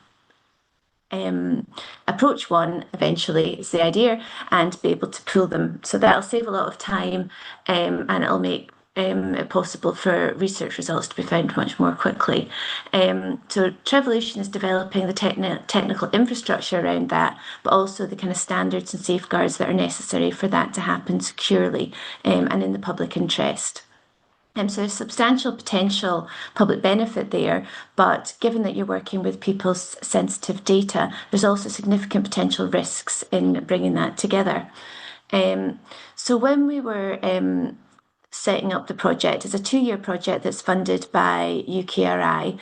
approach one eventually, is the idea, and be able to pool them. So that'll save a lot of time, and it'll make it possible for research results to be found much more quickly. So Trevolution is developing the technical infrastructure around that, but also the kind of standards and safeguards that are necessary for that to happen securely and in the public interest. So there's substantial potential public benefit there, but given that you're working with people's sensitive data, there's also significant potential risks in bringing that together. So when we were setting up the project, it's a 2-year project that's funded by UKRI,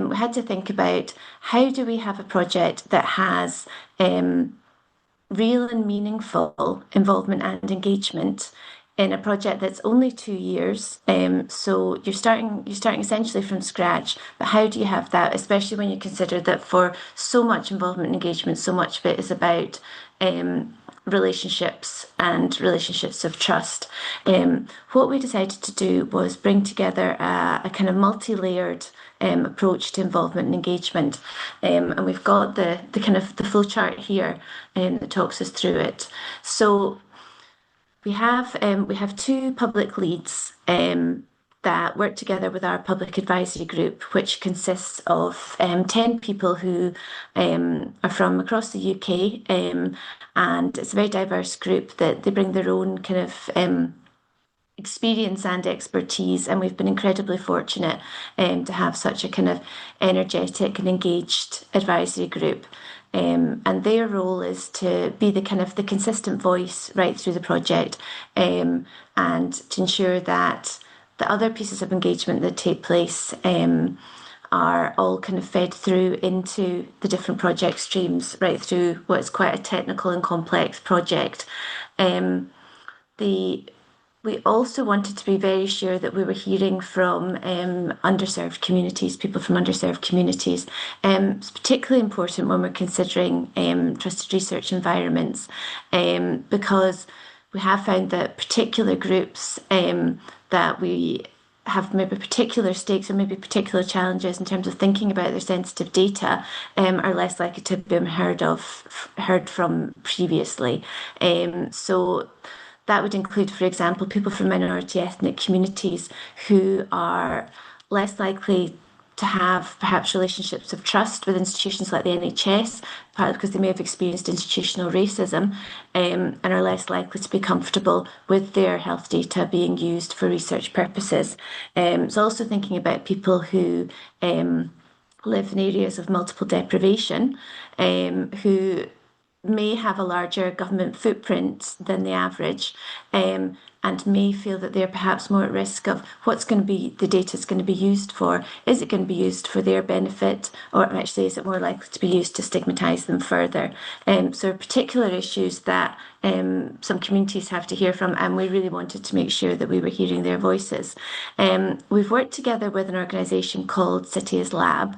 we had to think about how do we have a project that has real and meaningful involvement and engagement in a project that's only 2 years. So you're starting essentially from scratch, but how do you have that, especially when you consider that for so much involvement and engagement, so much of it is about relationships and relationships of trust. What we decided to do was bring together a kind of multi-layered approach to involvement and engagement, and we've got the kind of the flow chart here that talks us through it. So we have 2 public leads that work together with our public advisory group, which consists of 10 people who are from across the UK, and it's a very diverse group that they bring their own kind of experience and expertise, and we've been incredibly fortunate to have such a kind of energetic and engaged advisory group. And their role is to be the kind of the consistent voice right through the project, and to ensure that the other pieces of engagement that take place are all kind of fed through into the different project streams, right through what's quite a technical and complex project. We also wanted to be very sure that we were hearing from underserved communities, people from underserved communities. It's particularly important when we're considering trusted research environments, because we have found that particular groups that we have maybe particular stakes or maybe particular challenges in terms of thinking about their sensitive data are less likely to have been heard from previously. So that would include, for example, people from minority ethnic communities who are less likely to have perhaps relationships of trust with institutions like the NHS, partly because they may have experienced institutional racism, and are less likely to be comfortable with their health data being used for research purposes. It's also thinking about people who live in areas of multiple deprivation, who may have a larger government footprint than the average, and may feel that they're perhaps more at risk of what's going to be the data is going to be used for. Is it going to be used for their benefit, or actually is it more likely to be used to stigmatise them further? So particular issues that some communities have to hear from, and we really wanted to make sure that we were hearing their voices. We've worked together with an organisation called Cities Lab,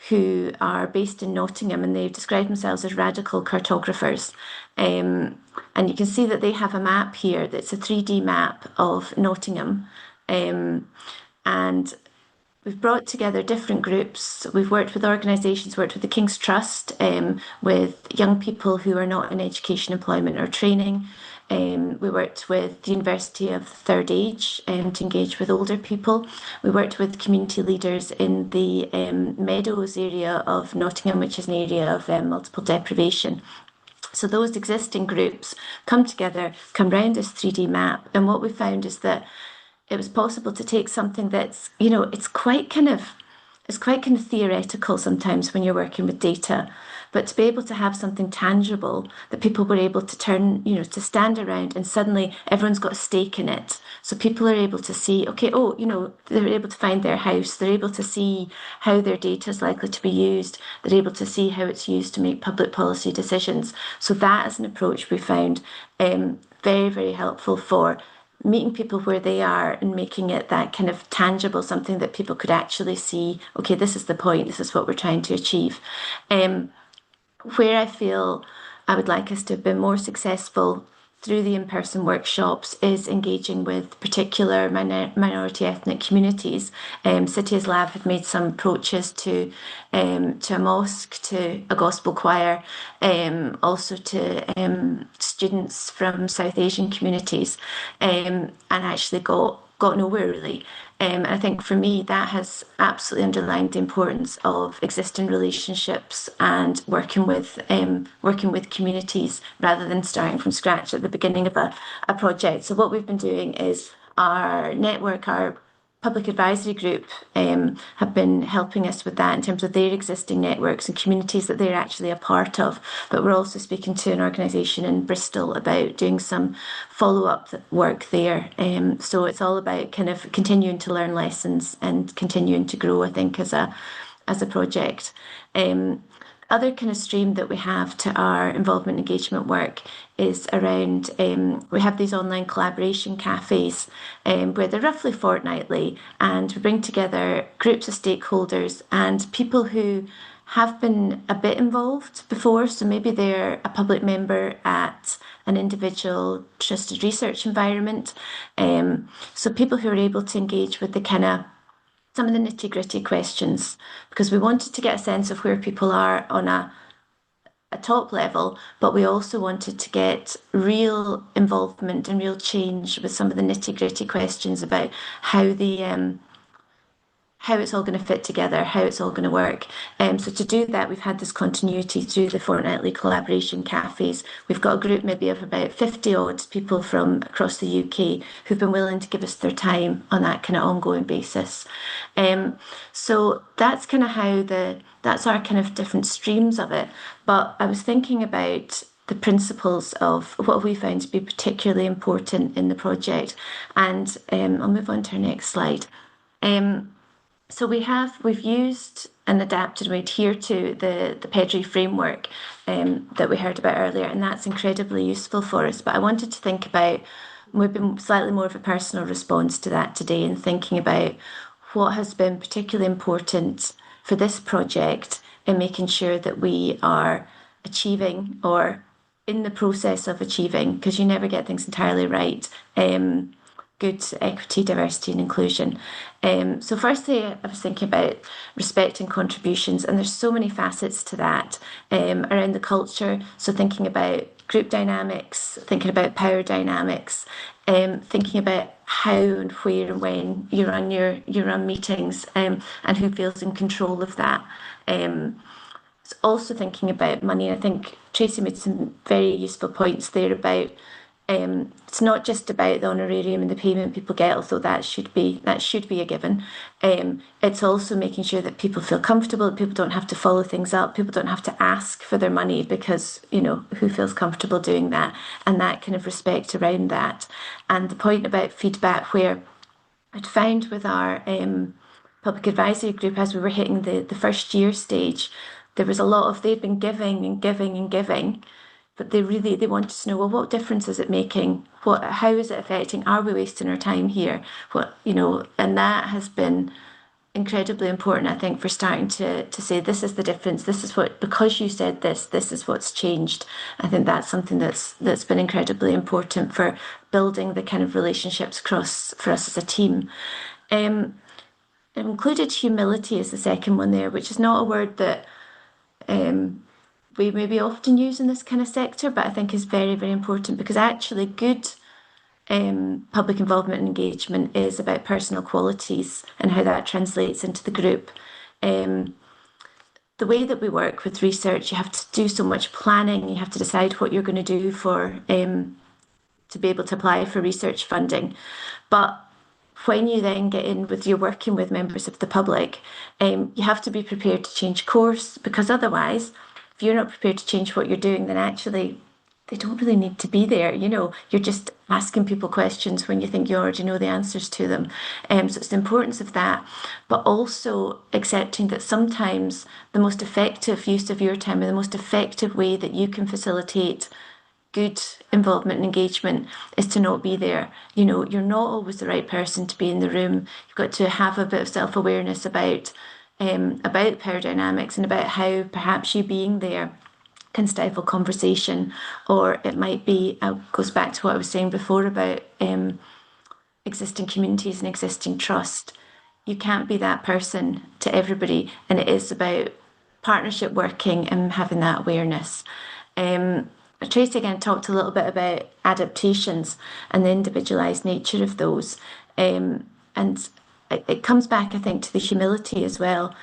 who are based in Nottingham, and they describe themselves as radical cartographers. And you can see that they have a map here that's a 3D map of Nottingham. And we've brought together different groups. We've worked with organisations, worked with the King's Trust, with young people who are not in education, employment or training. We worked with the University of Third Age to engage with older people. We worked with community leaders in the Meadows area of Nottingham, which is an area of multiple deprivation. So those existing groups come together, come round this 3D map, and what we found is that it was possible to take something that's, it's quite kind of theoretical sometimes when you're working with data, but to be able to have something tangible that people were able to turn, to stand around, and suddenly everyone's got a stake in it. So people are able to see, okay, they're able to find their house, they're able to see how their data is likely to be used, they're able to see how it's used to make public policy decisions. So that is an approach we found very, very helpful for meeting people where they are and making it that kind of tangible, something that people could actually see, okay, this is the point, this is what we're trying to achieve. Where I feel I would like us to have been more successful through the in-person workshops is engaging with particular minority ethnic communities. Cities Lab have made some approaches to a mosque, to a gospel choir, also to students from South Asian communities, and actually got nowhere really. And I think for me, that has absolutely underlined the importance of existing relationships and working with communities rather than starting from scratch at the beginning of a project. So what we've been doing is our network, our public advisory group have been helping us with that in terms of their existing networks and communities that they're actually a part of. But we're also speaking to an organisation in Bristol about doing some follow-up work there. So it's all about kind of continuing to learn lessons and continuing to grow, I think, as a project. Other kind of stream that we have to our involvement engagement work is around, we have these online collaboration cafes where they're roughly fortnightly, and we bring together groups of stakeholders and people who have been a bit involved before. So maybe they're a public member at an individual trusted research environment. So people who are able to engage with the kind of some of the nitty-gritty questions, because we wanted to get a sense of where people are on a top level, but we also wanted to get real involvement and real change with some of the nitty-gritty questions about how it's all going to fit together, how it's all going to work. So to do that, we've had this continuity through the fortnightly collaboration cafes. We've got a group maybe of about 50 odd people from across the UK who've been willing to give us their time on that kind of ongoing basis. So that's kind of how that's our kind of different streams of it. But I was thinking about the principles of what we found to be particularly important in the project. And I'll move on to our next slide. So we've used and adapted and we adhere to the PEDRI framework that we heard about earlier, and that's incredibly useful for us. But I wanted to think about, we've been slightly more of a personal response to that today, and thinking about what has been particularly important for this project in making sure that we are achieving or in the process of achieving, because you never get things entirely right, good equity, diversity and inclusion. So firstly, I was thinking about respect and contributions, and there's so many facets to that around the culture. So thinking about group dynamics, thinking about power dynamics, thinking about how and where and when you run meetings, and who feels in control of that. Also thinking about money. I think Tracy made some very useful points there about it's not just about the honorarium and the payment people get, although that should be a given. It's also making sure that people feel comfortable, that people don't have to follow things up, people don't have to ask for their money, because, you know, who feels comfortable doing that, and that kind of respect around that. And the point about feedback, where I'd found with our public advisory group, as we were hitting the first year stage, there was a lot of, they'd been giving and giving and giving, but they wanted to know, well, what difference is it making? How is it affecting? Are we wasting our time here? And that has been incredibly important, I think, for starting to say, this is the difference. This is what, because you said this is what's changed. I think that's something that's been incredibly important for building the kind of relationships across for us as a team. It included humility as the second one there, which is not a word that we maybe often use in this kind of sector, but I think is very, very important, because actually good public involvement and engagement is about personal qualities and how that translates into the group. The way that we work with research, you have to do so much planning, you have to decide what you're going to do to be able to apply for research funding. But when you then get in with, you're working with members of the public, you have to be prepared to change course, because otherwise, if you're not prepared to change what you're doing, then actually they don't really need to be there. You know, you're just asking people questions when you think you already know the answers to them. So it's the importance of that, but also accepting that sometimes the most effective use of your time, and the most effective way that you can facilitate good involvement and engagement, is to not be there. You know, you're not always the right person to be in the room. You've got to have a bit of self-awareness about power dynamics, and about how perhaps you being there can stifle conversation, or it might be, goes back to what I was saying before about existing communities and existing trust. You can't be that person to everybody, and it is about partnership working and having that awareness. Tracy again talked a little bit about adaptations and the individualised nature of those. And it comes back, I think, to the humility as well.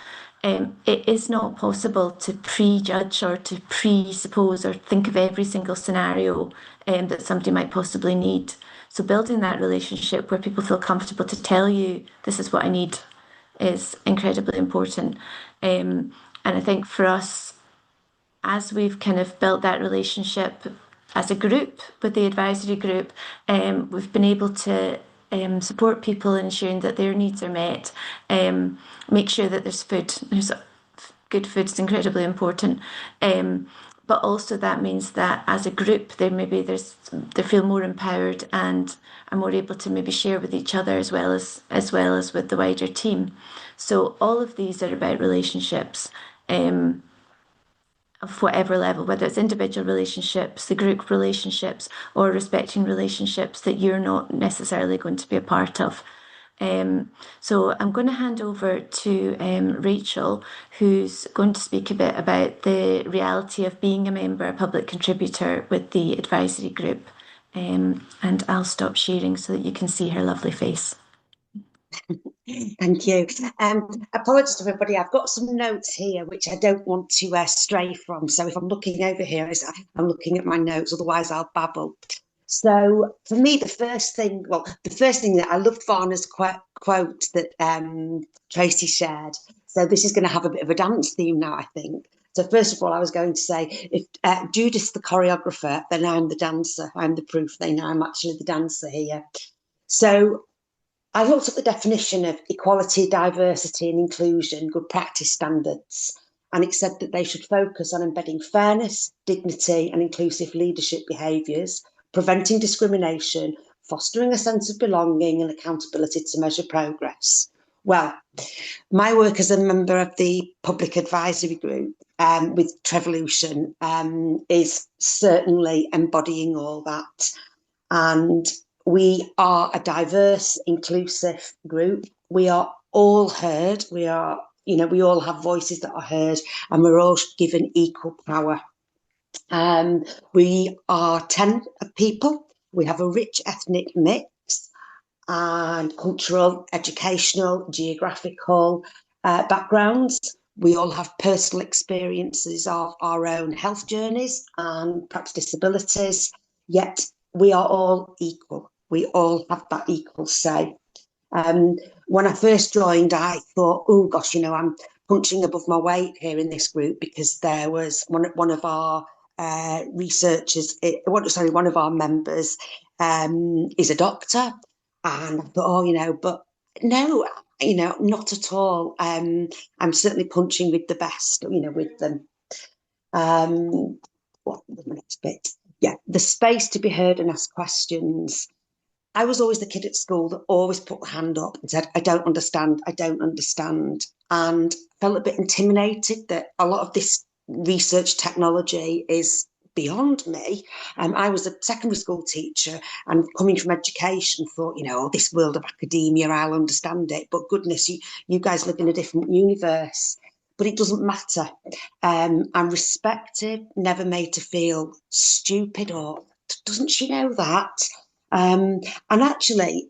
It is not possible to prejudge or to presuppose or think of every single scenario that somebody might possibly need. So building that relationship where people feel comfortable to tell you, this is what I need, is incredibly important. And I think for us, as we've kind of built that relationship as a group with the advisory group, we've been able to support people in ensuring that their needs are met, make sure that there's food. There's good food is incredibly important. But also that means that as a group, they feel more empowered and are more able to maybe share with each other as well as with the wider team. So all of these are about relationships. Of whatever level, whether it's individual relationships, the group relationships, or respecting relationships that you're not necessarily going to be a part of. So I'm going to hand over to Rachel, who's going to speak a bit about the reality of being a member, a public contributor with the advisory group. And I'll stop sharing so that you can see her lovely face. Thank you. Apologies to everybody. I've got some notes here which I don't want to stray from. So if I'm looking over here, I'm looking at my notes. Otherwise, I'll babble. So for me, the first thing that I loved Varna's quote that Tracy shared. So this is going to have a bit of a dance theme now, I think. So first of all, I was going to say, if Judith's the choreographer, then I'm the dancer. I'm the proof. They know I'm actually the dancer here. So I looked at the definition of equality, diversity and inclusion, good practice standards, and it said that they should focus on embedding fairness, dignity and inclusive leadership behaviours, preventing discrimination, fostering a sense of belonging and accountability to measure progress. Well, my work as a member of the Public Advisory Group with Trevolution is certainly embodying all that. And we are a diverse, inclusive group. We are all heard. We all have voices that are heard, and we're all given equal power. We are 10 people. We have a rich ethnic mix and cultural, educational, geographical backgrounds. We all have personal experiences of our own health journeys and perhaps disabilities, yet we are all equal. We all have that equal say. When I first joined, I thought, oh gosh, I'm punching above my weight here in this group, because there was one of our researchers, one of our members is a doctor. And I thought, but no, not at all. I'm certainly punching with the best, with them. What was the next bit? Yeah, the space to be heard and ask questions. I was always the kid at school that always put the hand up and said, I don't understand, and felt a bit intimidated that a lot of this research technology is beyond me. I was a secondary school teacher, and coming from education thought, this world of academia, I'll understand it, but goodness, you guys live in a different universe. But it doesn't matter. I'm respected, never made to feel stupid, or doesn't she know that? And actually,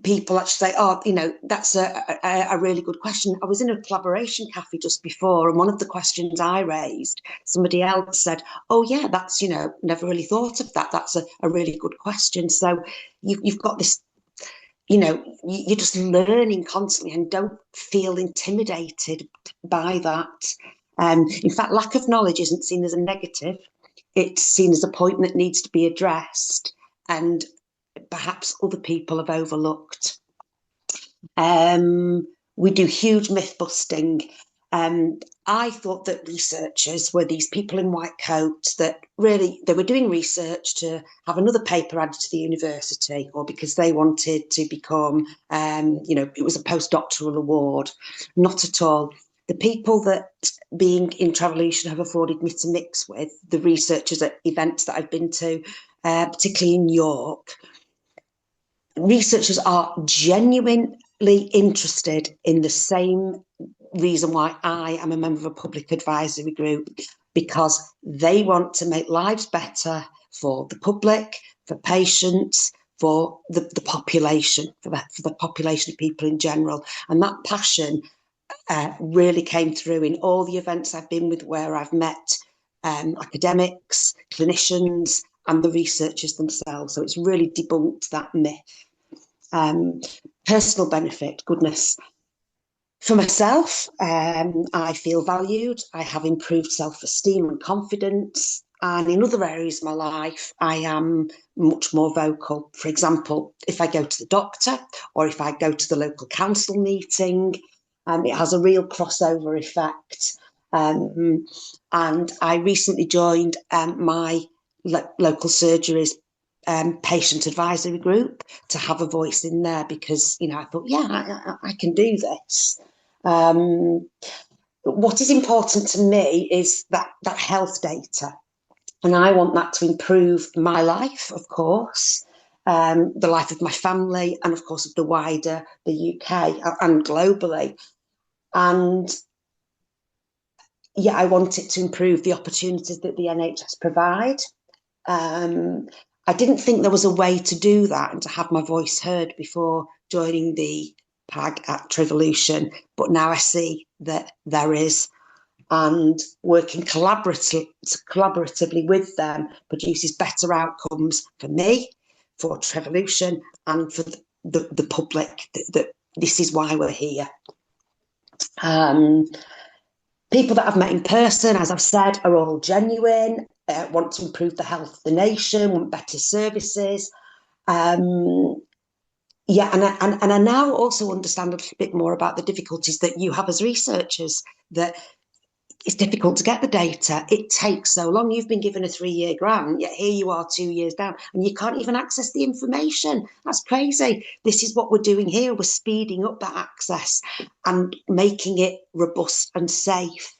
people actually say, oh, that's a really good question. I was in a collaboration cafe just before, and one of the questions I raised, somebody else said, oh yeah, that's, never really thought of that. That's a really good question. So you've got this, you're just learning constantly, and don't feel intimidated by that. In fact, lack of knowledge isn't seen as a negative. It's seen as a point that needs to be addressed, and perhaps other people have overlooked. We do huge myth busting. I thought that researchers were these people in white coats that really, they were doing research to have another paper added to the university, or because they wanted to become, it was a postdoctoral award. Not at all. the people that being in Travolution have afforded me to mix with, the researchers at events that I've been to, particularly in York, researchers are genuinely interested in the same reason why I am a member of a public advisory group, because they want to make lives better for the public, for patients, for the population, for the population of people in general. And that passion really came through in all the events I've been with, where I've met academics, clinicians, and the researchers themselves. So it's really debunked that myth. Personal benefit, goodness. For myself, I feel valued. I have improved self-esteem and confidence. And in other areas of my life, I am much more vocal. For example, if I go to the doctor or if I go to the local council meeting, it has a real crossover effect. And I recently joined my local surgery's patient advisory group to have a voice in there, because, you know, I thought, yeah, I can do this. What is important to me is that health data, and I want that to improve my life, of course, the life of my family, and of course of the wider the UK and globally. And yeah, I want it to improve the opportunities that the NHS provide. I didn't think there was a way to do that and to have my voice heard before joining the PAG at Travolution, but now I see that there is, and working collaboratively with them produces better outcomes for me, for Travolution, and for the public. This is why we're here. People that I've met in person, as I've said, are all genuine, want to improve the health of the nation, want better services. Yeah, and I now also understand a little bit more about the difficulties that you have as researchers, that it's difficult to get the data. It takes so long. You've been given a 3-year grant, yet here you are 2 years down, and you can't even access the information. That's crazy. This is what we're doing here. We're speeding up that access and making it robust and safe.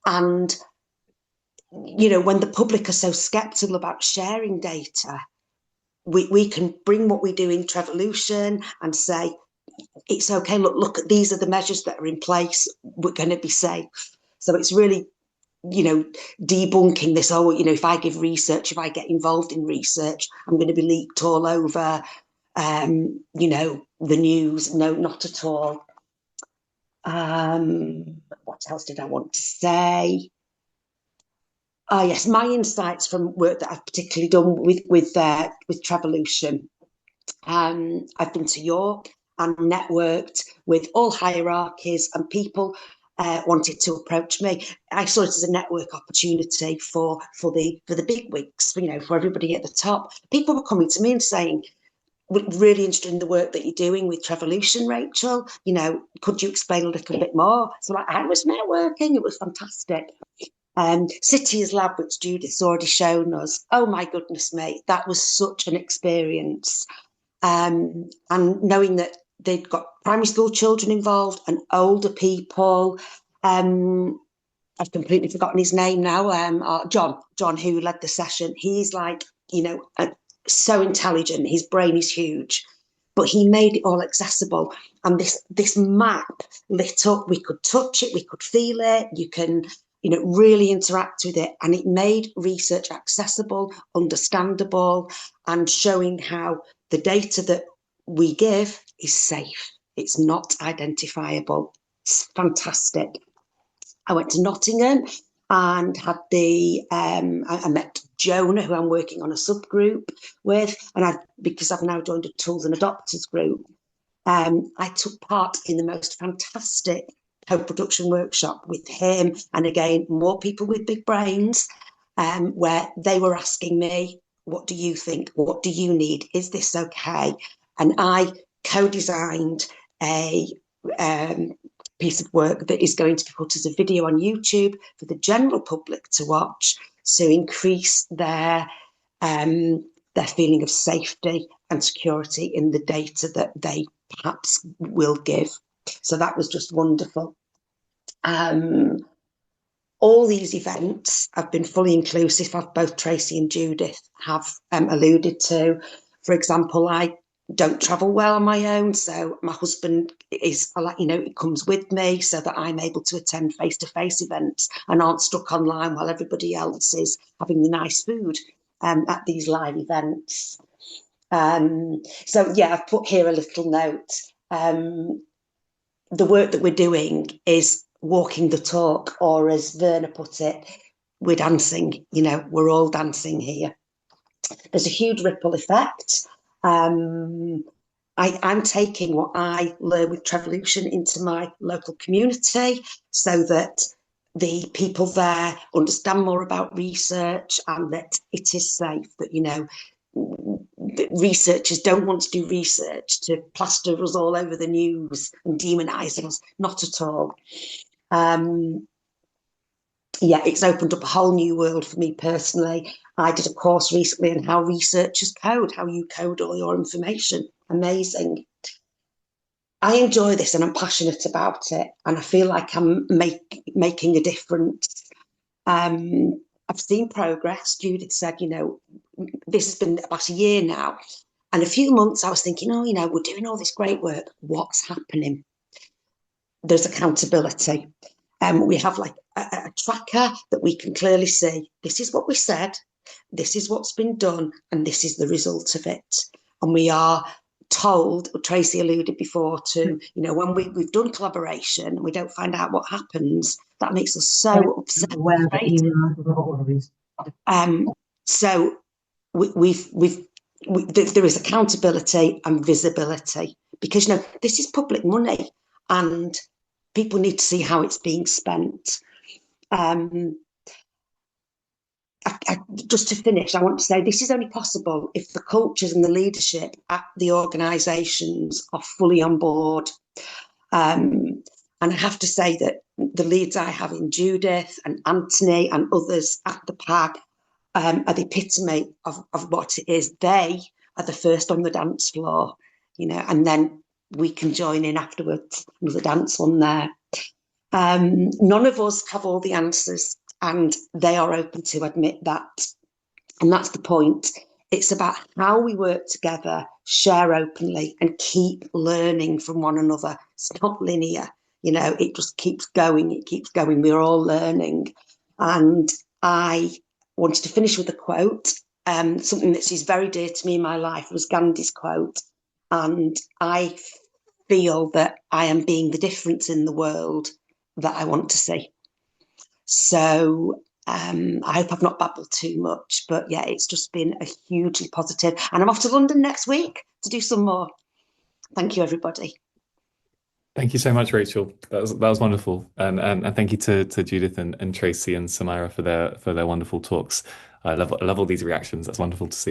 And, you know, when the public are so sceptical about sharing data, we can bring what we do in Travolution and say, it's okay, look, these are the measures that are in place. We're going to be safe. So it's really, you know, debunking this, oh, you know, if I give research, if I get involved in research, I'm going to be leaked all over, you know, the news. No, not at all. What else did I want to say? Oh, yes, my insights from work that I've particularly done with Travolution. I've been to York and networked with all hierarchies, and people wanted to approach me. I saw it as a network opportunity for the big wigs, you know, for everybody at the top. People were coming to me and saying, "We're really interested in the work that you're doing with Travolution, Rachel. You know, could you explain a little bit more?" So I was networking. It was fantastic. City's Lab, which Judith's already shown us. Oh my goodness me, that was such an experience. And knowing that they've got primary school children involved and older people. I've completely forgotten his name now. John, who led the session. He's like, you know, so intelligent. His brain is huge, but he made it all accessible. And this map lit up. We could touch it. We could feel it. You can, you know, really interact with it. And it made research accessible, understandable, and showing how the data that we give is safe. It's not identifiable. It's fantastic. I went to Nottingham and had I met Jonah, who I'm working on a subgroup with, and because I've now joined a tools and adopters group, I took part in the most fantastic co-production workshop with him, and again, more people with big brains, where they were asking me, what do you think? What do you need? Is this okay? And I co-designed a piece of work that is going to be put as a video on YouTube for the general public to watch, to increase their feeling of safety and security in the data that they perhaps will give. So that was just wonderful. All these events have been fully inclusive, as both Tracy and Judith have alluded to. For example, I don't travel well on my own, so my husband is, it comes with me so that I'm able to attend face-to-face events and aren't stuck online while everybody else is having the nice food at these live events. So yeah, I've put here a little note. The work that we're doing is walking the talk, or as Verna put it, we're dancing. We're all dancing here. There's a huge ripple effect. I'm taking what I learn with Trevolution into my local community so that the people there understand more about research and that it is safe, that, researchers don't want to do research to plaster us all over the news and demonise us. Not at all. It's opened up a whole new world for me personally. I did a course recently on how researchers code, how you code all your information. Amazing. I enjoy this and I'm passionate about it, and I feel like I'm making a difference. I've seen progress. Judith said, this has been about a year now. And a few months I was thinking, we're doing all this great work. What's happening? There's accountability. We have like a tracker that we can clearly see. This is what we said. This is what's been done. And this is the result of it. And we are told, Tracy alluded before to, when we've done collaboration and we don't find out what happens, that makes us so upset. So there is accountability and visibility, because this is public money and people need to see how it's being spent. Just to finish, I want to say this is only possible if the cultures and the leadership at the organisations are fully on board. And I have to say that the leads I have in Judith and Anthony and others at the PAG are the epitome of what it is. They are the first on the dance floor, and then we can join in afterwards with the dance on there. None of us have all the answers, and they are open to admit that. And that's the point. It's about how we work together, share openly, and keep learning from one another. It's not linear, it just keeps going. It keeps going. We're all learning. And I wanted to finish with a quote. Something that is very dear to me in my life was Gandhi's quote. And I feel that I am being the difference in the world that I want to see. So I hope I've not babbled too much, but yeah, it's just been a hugely positive. And I'm off to London next week to do some more. Thank you, everybody. Thank you so much, Rachel. That was wonderful, and thank you to Judith and Tracy and Samira for their wonderful talks. I love all these reactions. That's wonderful to see.